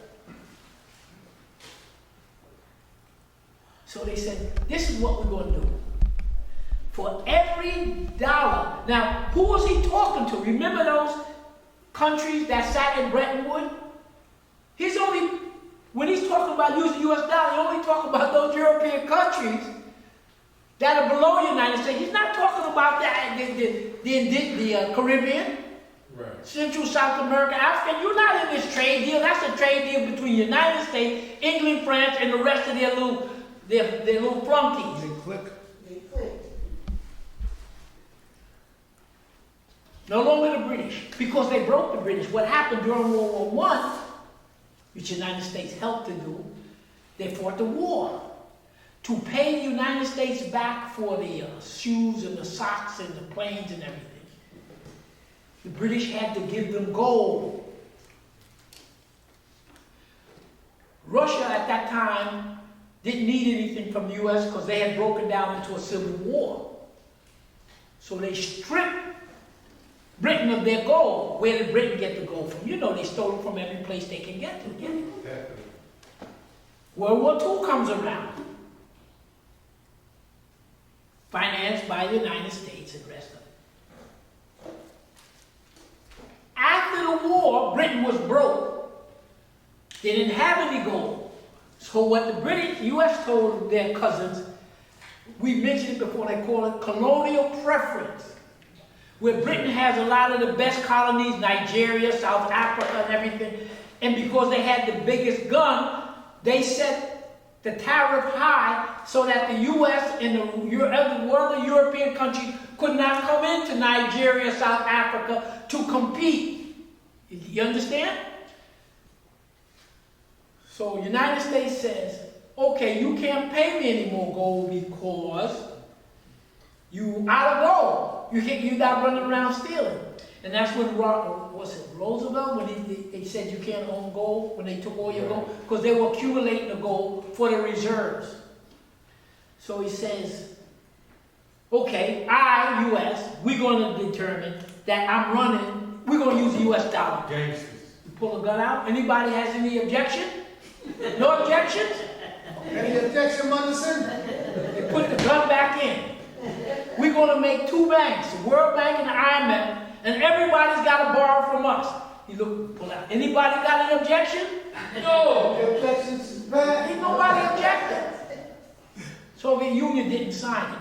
S3: So they said, this is what we're going to do. for every dollar. Now, who was he talking to? Remember those countries that sat in Bretton Woods? When he's talking about using US dollar, he only talking about those European countries that are below the United States. He's not talking about the Caribbean,
S2: Right.
S3: Central, South America, Africa. You're not in this trade deal. That's a trade deal between the United States, England, France, and the rest of their little flunkies.
S5: They click.
S4: They click.
S3: No longer the British, because they broke the British. What happened during World War I, which the United States helped to do, they fought the war to pay the United States back for the shoes and the socks and the planes and everything. The British had to give them gold. Russia at that time didn't need anything from the U.S. because they had broken down into a civil war. So they stripped Britain of their gold. Where did Britain get the gold from? You know they stole it from every place they can get to. Get it. World War II comes around. Financed by the United States and the rest of it. After the war, Britain was broke. They didn't have any gold. So what the British, U.S. told their cousins, we mentioned it before, they call it colonial preference. Where Britain has a lot of the best colonies, Nigeria, South Africa, and everything. And because they had the biggest gun, they set the tariff high so that the U.S. and the other European countries could not come into Nigeria, South Africa to compete. You understand? So the United States says, okay, you can't pay me any more gold because you out of gold. You're not running around stealing. And that's when, Roosevelt, when he said you can't own gold, when they took all your gold, because they were accumulating the gold for the reserves. So he says, okay, U.S., we're going to determine that we're going to use the U.S. dollar.
S2: Gangsters.
S3: You pull a gun out. Anybody has any objection? No objections?
S1: Any objection, Munderson?
S3: They put the gun back in. We're going to make two banks, the World Bank and the IMF, and everybody's got to borrow from us. You look, pull out. Anybody got any objection? No.
S1: The objections is bad.
S3: Ain't nobody objected. Soviet Union didn't sign it.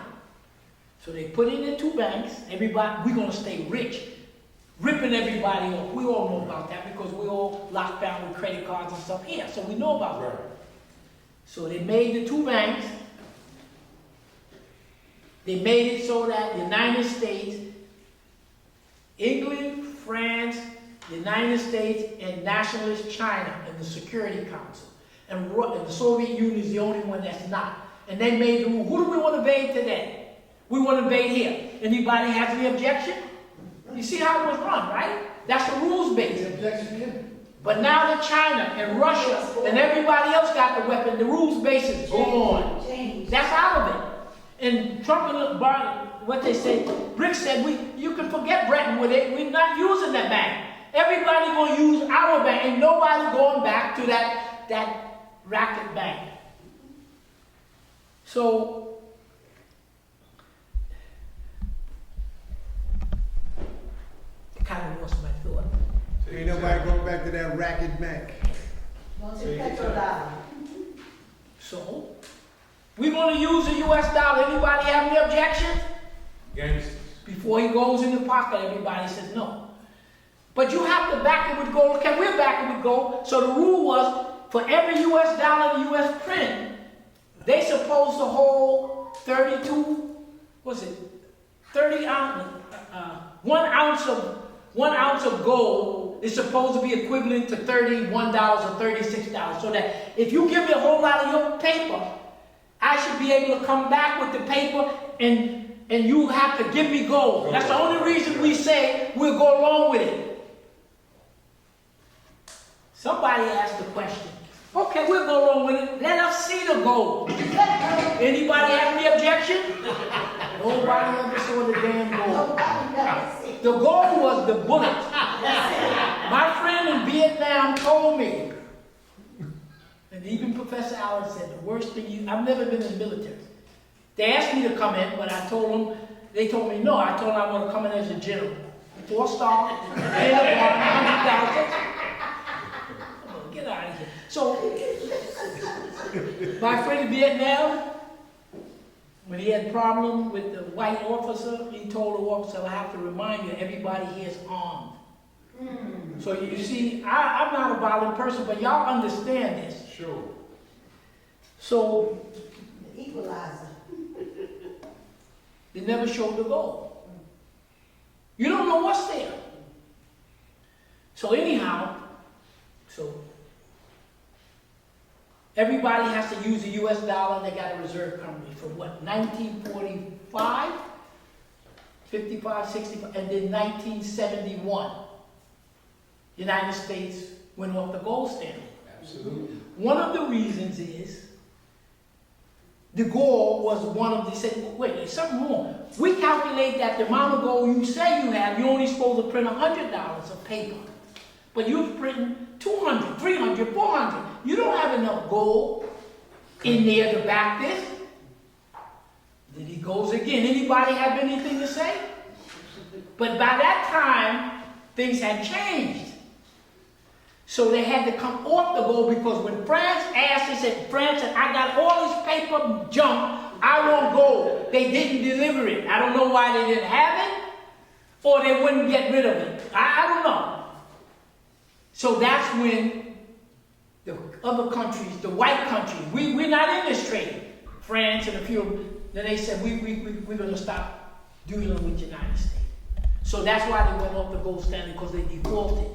S3: So they put it in two banks. Everybody, we're going to stay rich. Ripping everybody off. We all know about that because we all locked down with credit cards and stuff here. So we know about that. So they made the two banks. They made it so that the United States, England, France, the United States, and nationalist China in the Security Council. And the Soviet Union is the only one that's not. And they made the rule. Who do we want to invade today? We want to invade here. Anybody has any objection? You see how it was run, right? That's the rules base.
S1: The objection here.
S3: But now that China and Russia and everybody else got the weapon, the rules base is gone. That's out of it. And Trump and what they say, Brick said, you can forget Bretton Woods. We're not using that bank. Everybody going to use our bank. Ain't nobody going back to that racket bank. So, I kind of lost my thought.
S5: Ain't nobody going back to that racket bank.
S3: So, we're going to use the U.S. dollar. Anybody have any objections?
S2: Gangsters.
S3: Before he goes in the pocket, everybody says no. But you have to back it with gold. Okay, we're backing with gold. So the rule was, for every U.S. dollar the U.S. print, they supposed to hold 32, what's it, 30 ounce, 1 ounce of gold is supposed to be equivalent to $31 or $36. So that if you give me a whole lot of your paper, I should be able to come back with the paper and you have to give me gold. That's the only reason we say we'll go along with it. Somebody asked the question. Okay, we'll go along with it. Let us see the gold. Anybody have any objection? Nobody ever saw the damn gold. The gold was the bullet. My friend in Vietnam told me, and even Professor Allen said, the worst thing I've never been in the military. They asked me to come in, but I told them, they told me no. I told them I want to come in as a general. 4-star, $100,000. Get out of here. So, my friend in Vietnam, when he had a problem with the white officer, he told the officer, I have to remind you, everybody here is armed. So you see, I'm not a violent person, but y'all understand this.
S2: Sure.
S3: So,
S4: The equalizer.
S3: they never showed the goal. You don't know what's there. So anyhow, everybody has to use the US dollar, and they got a reserve currency from what, 1945, 55, 65, and then 1971. The United States went off the gold standard.
S2: Absolutely.
S3: One of the reasons is de Gaulle was one of the, said, wait, there's something wrong. We calculate that the amount of gold you say you have, you're only supposed to print $100 of paper. But you're printing 200, 300, 400. You don't have enough gold in there to back this. Then he goes again. Anybody have anything to say? But by that time, things had changed. So they had to come off the gold, because when France asked, they said, France said, I got all this paper junk, I want gold. They didn't deliver it. I don't know why they didn't have it, or they wouldn't get rid of it. I don't know. So that's when the other countries, the white countries, we're not in this trade. France and a few of them, then they said, we're going to stop dealing with the United States. So that's why they went off the gold standard, because they defaulted.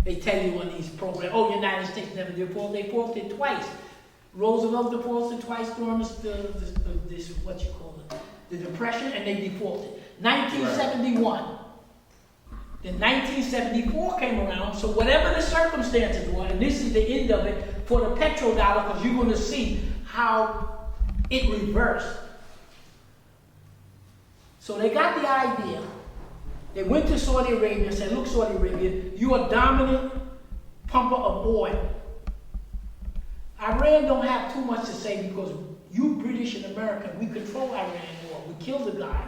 S3: They tell you on these programs, oh, United States never defaulted. They defaulted twice. Roosevelt defaulted twice during this what you call it, the Depression, and they defaulted. 1971. Then 1974 came around, so whatever the circumstances were, and this is the end of it for the petrodollar, because you're going to see how it reversed. So they got the idea. They went to Saudi Arabia and said, look, Saudi Arabia, you're a dominant pumper of oil. Iran don't have too much to say, because you British and American, we control Iran oil. We killed the guy.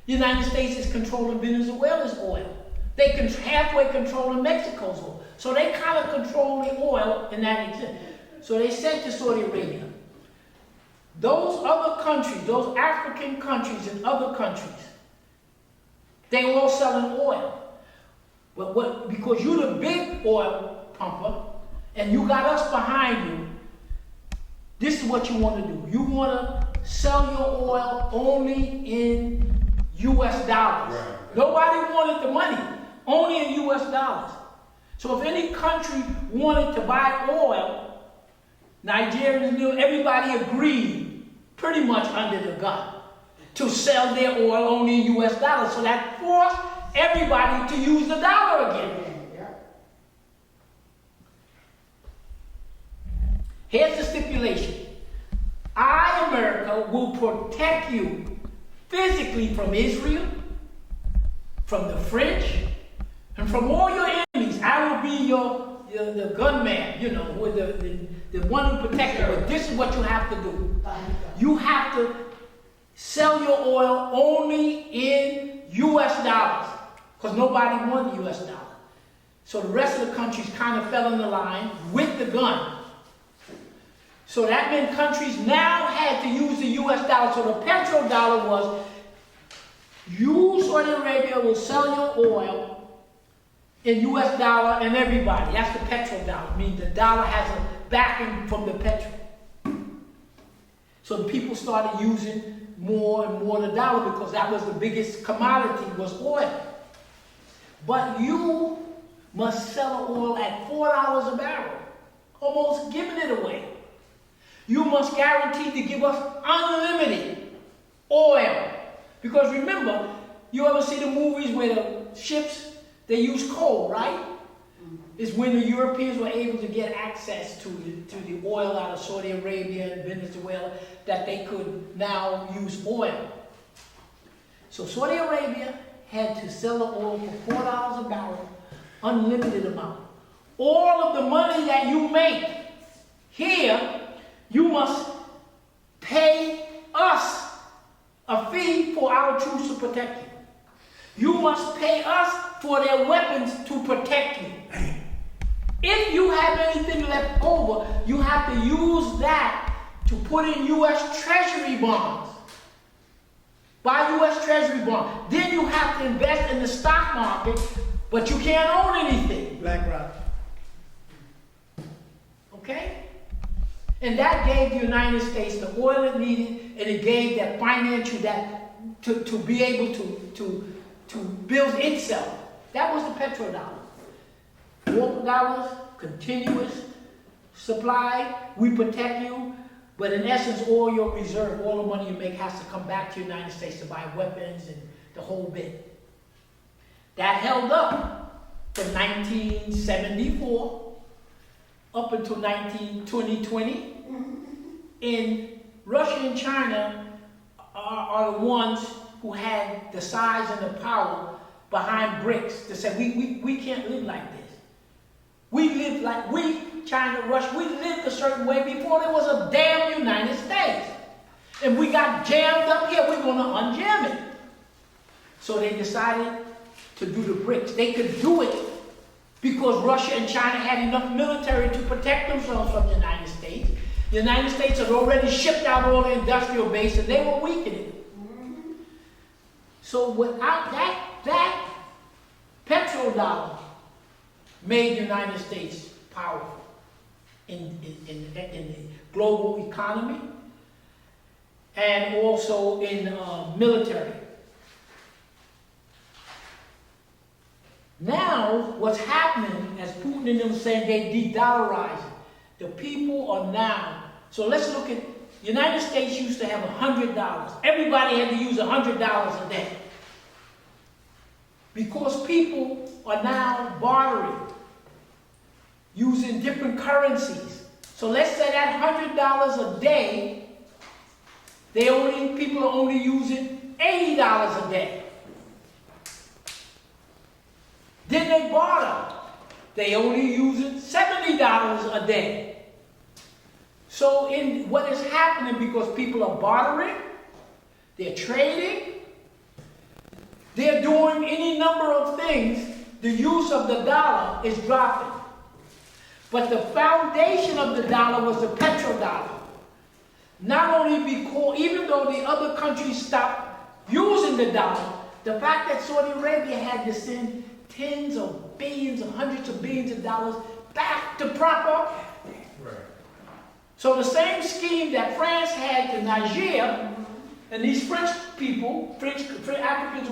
S3: The United States is controlling Venezuela's oil. They can halfway controlling Mexico's oil. So they kind of control the oil in that extent. So they said to Saudi Arabia, those other countries, those African countries and other countries, they all selling oil. But because you're the big oil pumper and you got us behind you, this is what you want to do. You want to sell your oil only in US dollars.
S2: Right.
S3: Nobody wanted the money, only in US dollars. So if any country wanted to buy oil, Nigerians knew, everybody agreed pretty much under the gun to sell their oil only in US dollars. So that forced everybody to use the dollar again. Here's the stipulation. I, America, will protect you physically from Israel, from the French, and from all your enemies. I will be the gunman, you know, with the one who protects you. But this is what you have to do. You have to sell your oil only in US dollars, because nobody wanted US dollar. So the rest of the countries kind of fell in the line with the gun. So that meant countries now had to use the US dollar. So the petrodollar was, you, Saudi Arabia, will sell your oil in US dollar, and everybody. That's the petrodollar. Meaning the dollar has a backing from the petrol. So the people started using more and more the dollar, because that was the biggest commodity, was oil. But you must sell oil at $4 a barrel, almost giving it away. You must guarantee to give us unlimited oil. Because remember, you ever see the movies where the ships, they use coal, right? It's when the Europeans were able to get access to the oil out of Saudi Arabia and Venezuela, that they could now use oil. So Saudi Arabia had to sell the oil for $4 a barrel, unlimited amount. All of the money that you make here, you must pay us pay for our troops to protect you. You must pay us for their weapons to protect you. If you have anything left over, you have to use that to put in U.S. Treasury bonds. Buy U.S. Treasury bonds. Then you have to invest in the stock market, but you can't own anything.
S5: BlackRock.
S3: Okay? And that gave the United States the oil it needed, and it gave that financial to be able to build itself. That was the petrodollar. $4, continuous supply, we protect you, but in essence, all your reserve, all the money you make has to come back to the United States to buy weapons and the whole bit. That held up from 1974 up until 2020. And Russia and China are the ones who had the size and the power behind BRICS to say, we can't live like this. We live like, China, Russia, we lived a certain way before there was a damn United States. And we got jammed up here, we're going to unjam it. So they decided to do the BRICS. They could do it because Russia and China had enough military to protect themselves from the United States. The United States had already shipped out all the industrial base and they were weakening. So without that petrodollar made the United States powerful in the global economy and also in military. Now, what's happening, as Putin and them saying they de-dollarizing, the people are now, so let's look at, the United States used to have $100. Everybody had to use $100 a day. Because people are now bartering, using different currencies. So let's say that $100 a day, people are only using $80 a day. Then they barter. They only using $70 a day. So what is happening, because people are bartering, they're trading, they're doing any number of things, the use of the dollar is dropping. But the foundation of the dollar was the petrodollar. Not only because, even though the other countries stopped using the dollar, the fact that Saudi Arabia had to send tens of billions or hundreds of billions of dollars back to prop up.
S2: Right.
S3: So the same scheme that France had to Niger, and these French people, French Africans,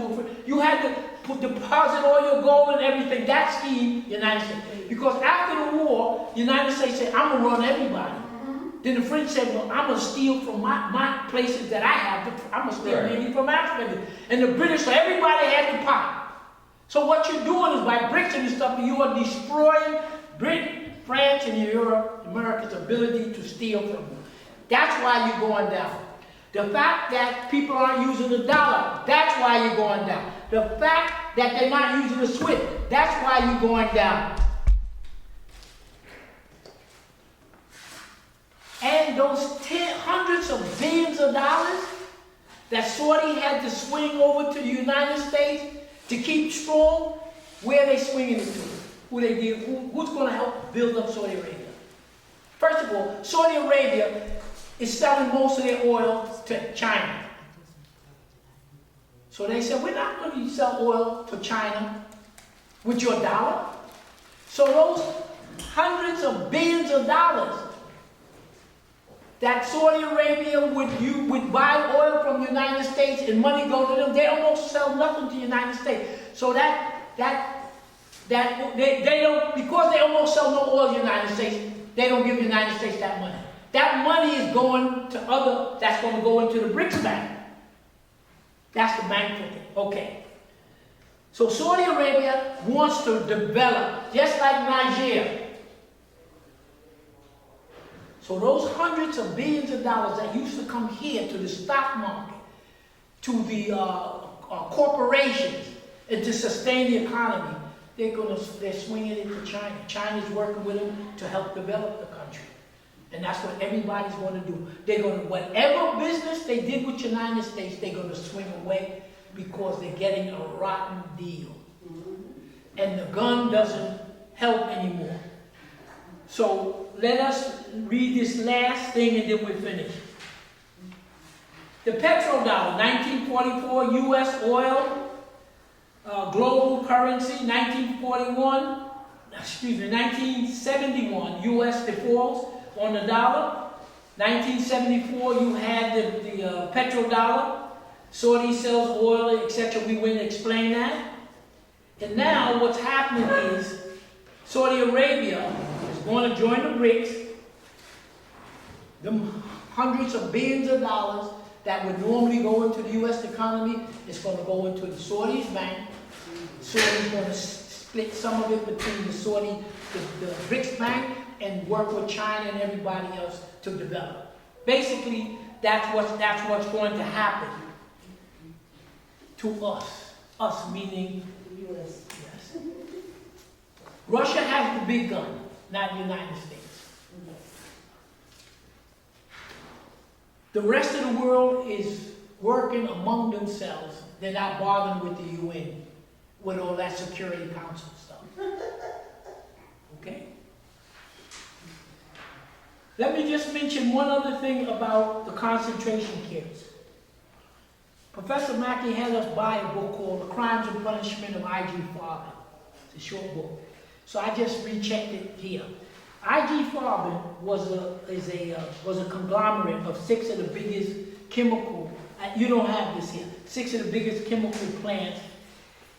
S3: you had to deposit all your gold and everything. That scheme, the United States. Because after the war, the United States said, I'm going to run everybody. Then the French said, well, I'm going to steal from my places that I have. I'm going to steal mainly from Africa. And the British, so everybody had to pop. So what you're doing is by BRICS and stuff, you are destroying Britain, France, and Europe, America's ability to steal from you. That's why you're going down. The fact that people aren't using the dollar, that's why you're going down. The fact that they're not using the SWIFT, that's why you're going down. And those hundreds of billions of dollars that Saudi had to swing over to the United States to keep strong, where are they swinging it to? Who's going to help build up Saudi Arabia? First of all, Saudi Arabia is selling most of their oil to China. So they said, we're not going to sell oil to China with your dollar. So those hundreds of billions of dollars that Saudi Arabia would buy oil from the United States and money go to them, they don't sell nothing to the United States. So they don't, because they almost sell no oil to the United States, they don't give the United States that money. That money is going to that's going to go into the BRICS bank. That's the bank for it. Okay. So Saudi Arabia wants to develop, just like Niger. So those hundreds of billions of dollars that used to come here to the stock market, to the corporations, and to sustain the economy, they're swinging it to China. China's working with them to help develop the country. And that's what everybody's going to do. They're going to, whatever business they did with the United States, they're going to swing away because they're getting a rotten deal. And the gun doesn't help anymore. So let us read this last thing and then we're finished. The petrodollar, 1944, U.S. oil, global currency, 1971, U.S. defaults on the dollar. 1974, you had the petrodollar. Saudi sells oil, etc. We went and explained that. And now what's happening is Saudi Arabia is going to join the BRICS. The hundreds of billions of dollars that would normally go into the U.S. economy is going to go into the Saudis' bank. Saudi's going to split some of it between the BRICS bank, and work with China and everybody else to develop. Basically, that's what's going to happen to us. Us meaning
S4: U.S.
S3: yes. Russia has the big gun, not the United States. The rest of the world is working among themselves. They're not bothering with the UN, with all that Security Council stuff. Okay? Let me just mention one other thing about the concentration camps. Professor Mackey had us buy a book called The Crimes and Punishment of I.G. Farben. It's a short book. So I just rechecked it here. I.G. Farben was a conglomerate of 6 of the biggest chemical, you don't have this here, 6 of the biggest chemical plants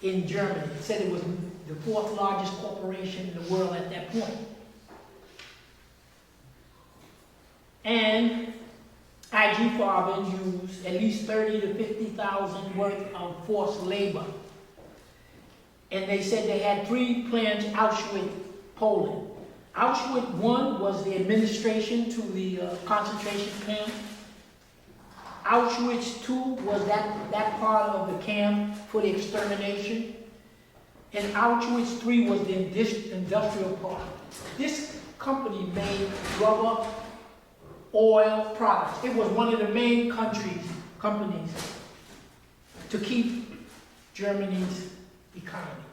S3: in Germany. It said it was the 4th largest corporation in the world at that point. And I.G. Farben used at least 30 to 50,000 worth of forced labor. And they said they had 3 plants, Auschwitz, Poland. Auschwitz 1 was the administration to the concentration camp. Auschwitz 2 was that part of the camp for the extermination. And Auschwitz 3 was the industrial part. This company made rubber, oil products. It was one of the main companies to keep Germany's economy.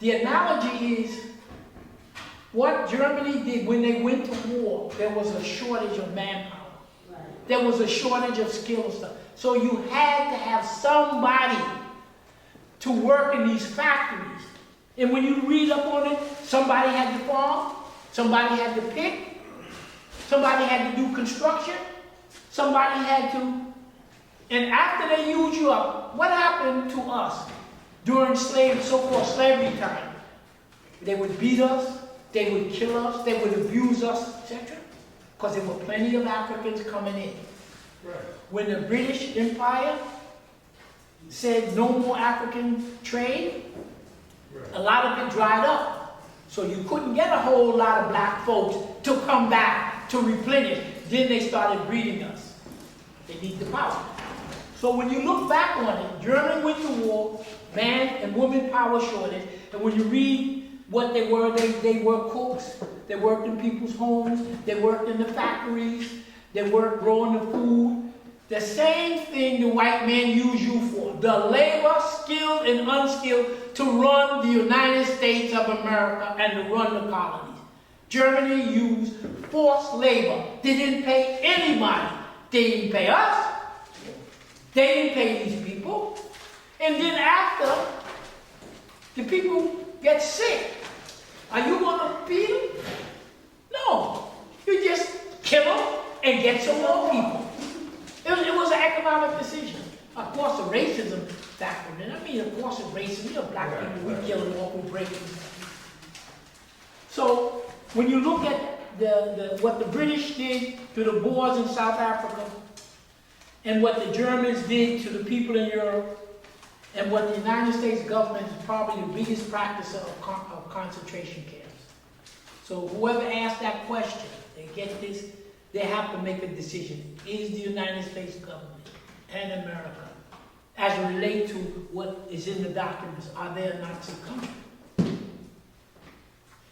S3: The analogy is what Germany did when they went to war. There was a shortage of manpower. Right. There was a shortage of skill stuff. So you had to have somebody to work in these factories. And when you read up on it, somebody had to farm, somebody had to pick, somebody had to do construction, somebody had to, and after they used you up, what happened to us during so-called slavery time? They would beat us, they would kill us, they would abuse us, etc. Because there were plenty of Africans coming in. Right. When the British Empire said no more African trade, right, a lot of it dried up. So you couldn't get a whole lot of black folks to come back to replenish. Then they started breeding us. They need the power. So when you look back on it, Germany went to war, man and woman power shortage, and when you read what they were cooks, they worked in people's homes, they worked in the factories, they worked growing the food. The same thing the white man used you for, the labor, skilled and unskilled, to run the United States of America and to run the colonies. Germany used forced labor. They didn't pay anybody. They didn't pay us. They didn't pay these people. And then after, the people get sick. Are you going to feed them? No. You just kill them and get some more people. It was an economic decision. Of course, the racism factored in. I mean, of course, it's racism. You know, black people, we kill them off, we break them. So, when you look at what the British did to the Boers in South Africa, and what the Germans did to the people in Europe, and what the United States government is probably the biggest practicer of concentration camps. So whoever asked that question, they get this, they have to make a decision. Is the United States government and America, as it relates to what is in the documents, are they a Nazi country?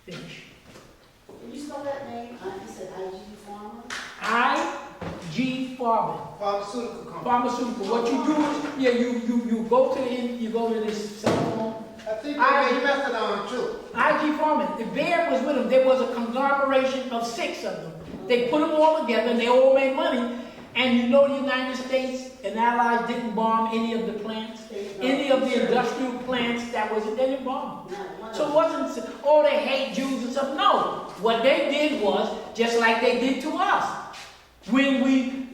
S3: Finish.
S4: Did you spell that name? You said
S1: Pharmaceutical company.
S3: Pharmaceutical. What you do is, yeah, you go to this cell phone.
S1: I think they made methadone too.
S3: IG Pharma, the bear was with them. There was a conglomeration of 6 of them. They put them all together and they all made money. And you know the United States and Allies didn't bomb any of the plants, any of the industrial plants that was, they didn't bomb. So it wasn't, oh, they hate Jews and stuff. No. What they did was, just like they did to us.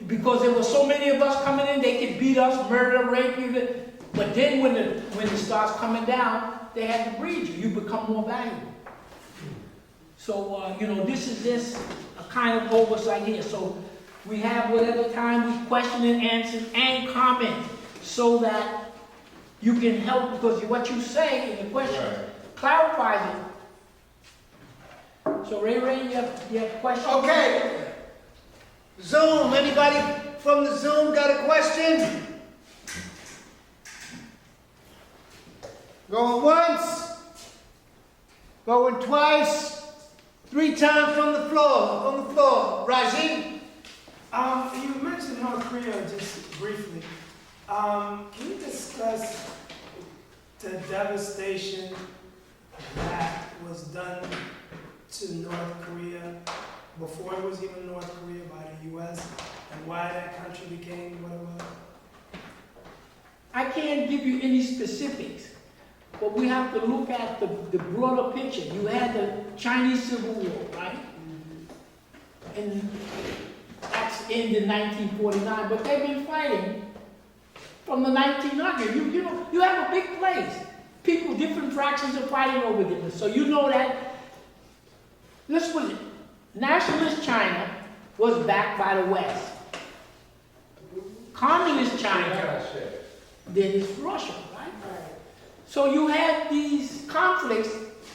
S3: Because there were so many of us coming in, they could beat us, murder, rape you. But then when it starts coming down, they had to breed you. You become more valuable. So, this is a kind of oversight here. So we have whatever time we question and answer and comment so that you can help, because what you say in the question clarifies it. So Ray, you have questions?
S1: Okay. Zoom, anybody from the Zoom got a question? Going once, going twice, 3 times from the floor. Rajiv?
S6: You mentioned North Korea just briefly. Can you discuss the devastation that was done to North Korea before it was even North Korea by the U.S. and why that country became what it was?
S3: I can't give you any specifics, but we have to look at the broader picture. You had the Chinese Civil War, right? And that's ended in 1949, but they've been fighting from the 1900s. You have a big place. People, different fractions are fighting over this. So you know that, let's put it, nationalist China was backed by the West. Communist China, then it's Russia, right? So you had these conflicts,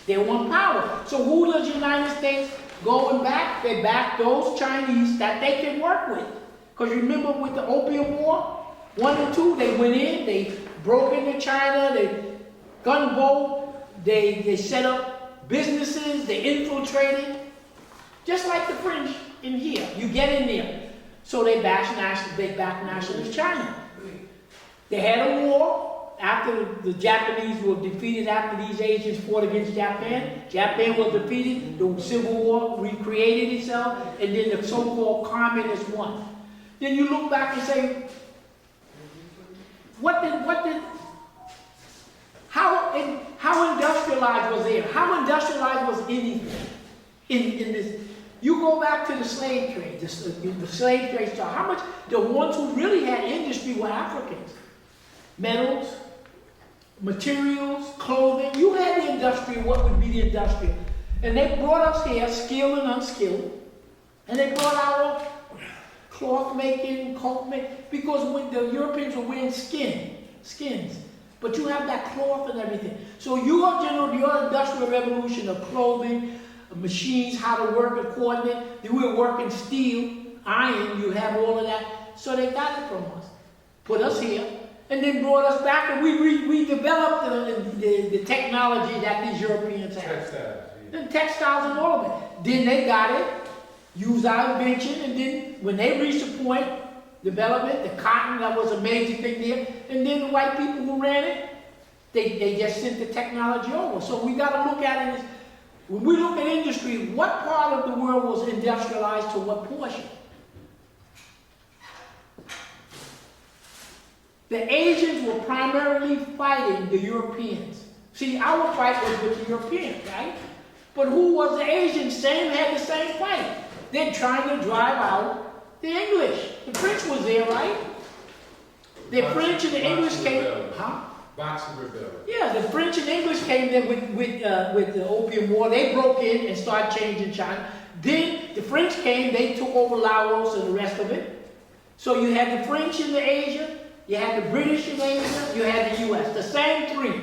S3: they want power. So who does the United States going back? They back those Chinese that they can work with. Because remember with the Opium War, 1 and 2, they went in, they broke into China, they gunboat, they set up businesses, they infiltrated. Just like the French in here, you get in there. So they back nationalist China. They had a war after the Japanese were defeated, after these Asians fought against Japan. Japan was defeated, the Civil War recreated itself, and then the so-called communists won. Then you look back and say, how industrialized was there? How industrialized was anything in this? You go back to the slave trade, the slave trade started. How much, the ones who really had industry were Africans. Metals, materials, clothing. You had the industrial, what would be the industrial. And they brought us here, skilled and unskilled. And they brought our cloth making, coat making, because when the Europeans were wearing skins. But you have that cloth and everything. So your industrial revolution of clothing, machines, how to work and coordinate. They were working steel, iron, you have all of that. So they got it from us. Put us here, and then brought us back, and we developed the technology that these Europeans have.
S2: Textiles. Yeah.
S3: The textiles and all of it. Then they got it, used our invention, and then when they reached a point, development, the cotton, that was a major thing there, and then the white people who ran it, they just sent the technology over. So we got to look at it as, when we look at industry, what part of the world was industrialized to what portion? The Asians were primarily fighting the Europeans. See, our fight was with the Europeans, right? But who was the Asians? Had the same fight. They're trying to drive out the English. The French was there, right? The French and the English came. Huh?
S2: Boxing rebellion.
S3: Yeah, the French and English came there with the Opium War. They broke in and started changing China. Then the French came, they took over Laos and the rest of it. So you had the French in the Asia, you had the British in Asia, you had the US. The same three.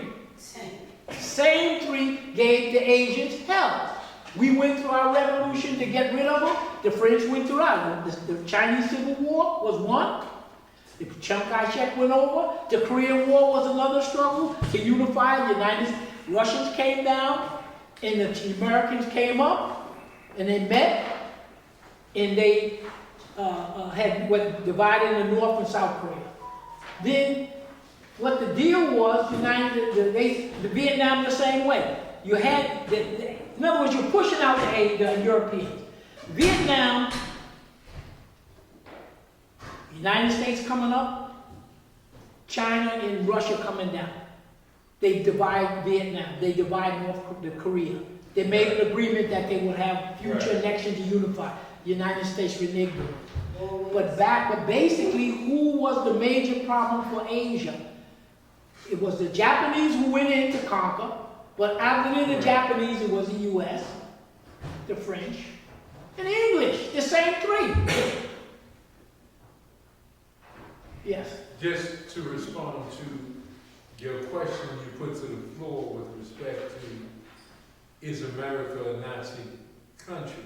S3: Same three gave the Asians hell. We went through our revolution to get rid of them. The French went through ours. The Chinese Civil War was one. The Chiang Kai-shek went over. The Korean War was another struggle to unify. The Russians came down, and the Americans came up, and they met, and they had what divided the North and South Korea. Then, what the deal was, the Vietnam the same way. You had, in other words, you're pushing out the Europeans. Vietnam, United States coming up, China and Russia coming down. They divide Vietnam. They divide North Korea. They made an agreement that they would have future elections to unify. The United States reneged on it. But basically, who was the major problem for Asia? It was the Japanese who went in to conquer, but after the Japanese, it was the U.S., the French, and the English, the same three. Yes.
S2: Just to respond to your question you put to the floor with respect to, is America a Nazi country?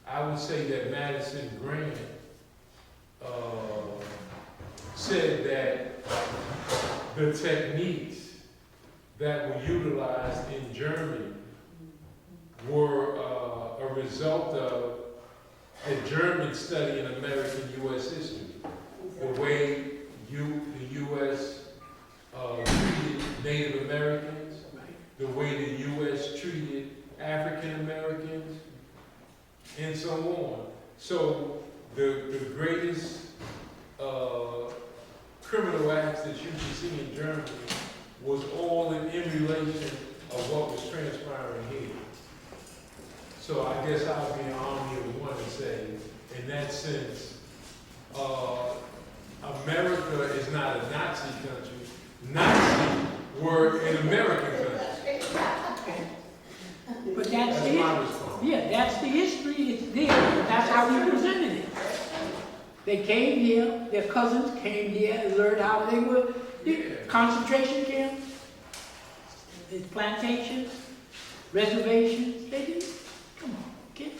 S2: I would say that Madison Grant said that the techniques that were utilized in Germany were a result of a German study in American U.S. history. The way the U.S. Treated Native Americans, the way the U.S. treated African Americans, and so on. So the greatest criminal acts that you can see in Germany was all in emulation of what was transpiring here. So I guess I'll be an army of one and say, in that sense, America is not a Nazi country. Nazis were an American country.
S3: But
S2: That's my response.
S3: Yeah, that's the history. It's there. That's how we presented it. They came here. Their cousins came here and learned how they were. Concentration camps, plantations, reservations. They did. Come on, kid.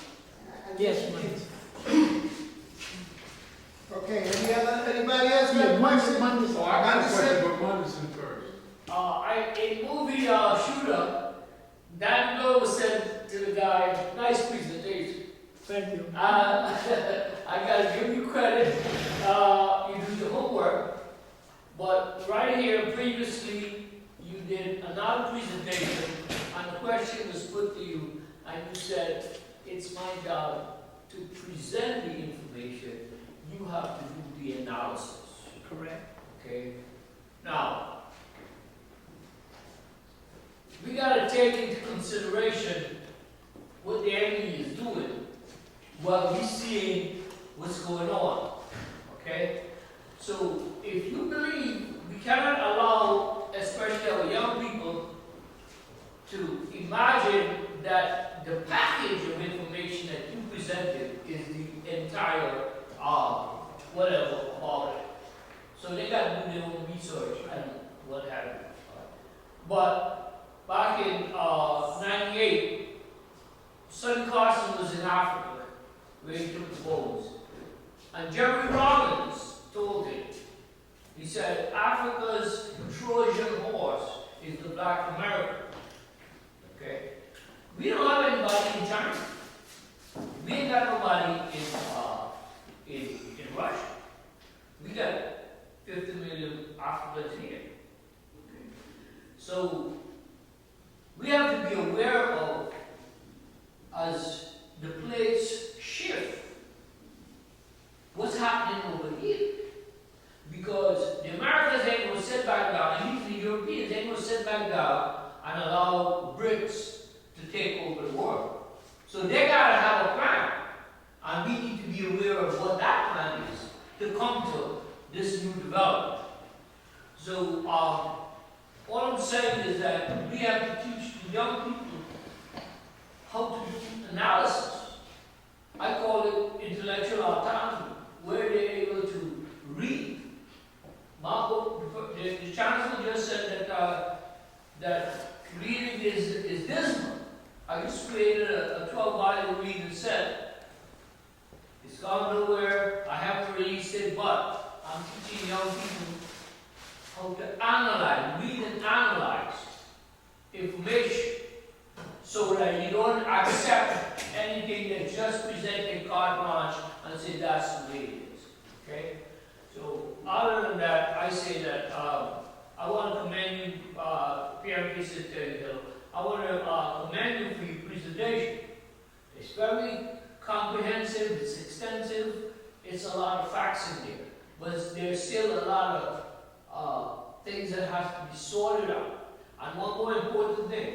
S3: Yes, ma'am.
S1: Okay, anybody else got a question?
S2: Oh, I got a question, but Munderson first.
S7: In movie Shooter, that girl was said to the guy, nice presentation.
S3: Thank you.
S7: I gotta give you credit. You do the homework. But right here, previously, you did another presentation, and the question was put to you, and you said, it's my job to present the information. You have to do the analysis.
S3: Correct.
S7: Okay? Now, we got to take into consideration what the enemy is doing while we're seeing what's going on. Okay? So, if you believe we cannot allow, especially our young people, to imagine that the package of information that you presented is the entire whatever about it. So they got to do their own research and what have you. But back in 98, Sonny Carson was in Africa where he took the bones. And Jerry Robbins told him, he said, Africa's Trojan horse is the Black American. Okay? We don't have anybody in China. We ain't got nobody in Russia. We got 50 million Africans here. Okay. So we have to be aware of, as the plates shift, what's happening over here. Because the Americans ain't going to sit back down, and even the Europeans ain't going to sit back down and allow Brits to take over the world. So they got to have a plan. And we need to be aware of what that plan is to come to this new development. So all I'm saying is that we have to teach the young people how to do analysis. I call it intellectual autonomy, where they're able to read. Marco, the chancellor just said that reading is dismal. I just created a 12-volume reading set. It's gone nowhere. I haven't released it, but I'm teaching young people how to analyze, read and analyze information so that you don't accept anything that's just presented carte blanche and say that's say that I want to commend you, PMP Secretary Hill. I want to commend you for your presentation. It's very comprehensive, it's extensive, it's a lot of facts in there. But there's still a lot of things that have to be sorted out. And one more important thing.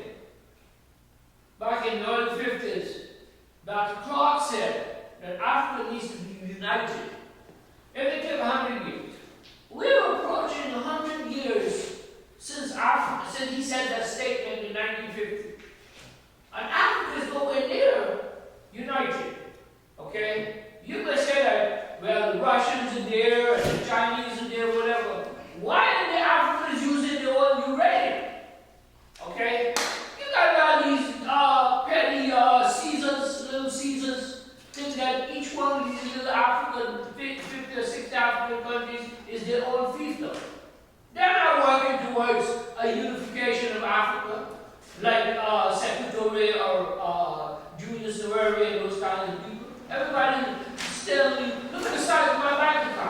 S7: Back in the early 50s, Dr. Clark said that Africa needs to be united. It took 100 years. We're approaching 100 years since Africa, since he said that statement in 1950. And Africa is nowhere near united. Okay? You may say that, well, the Russians are there, and the Chinese are there, whatever. Why are the Africans using their own uranium? Okay? You got all these petty Caesars, little Caesars, think that each one of these little African, 50 or 60 African countries is their own fiefdom. They're not working towards a unification of Africa, like Secretary or Julius Nyerere and those kinds of people. Everybody still, look at the size of my bank account.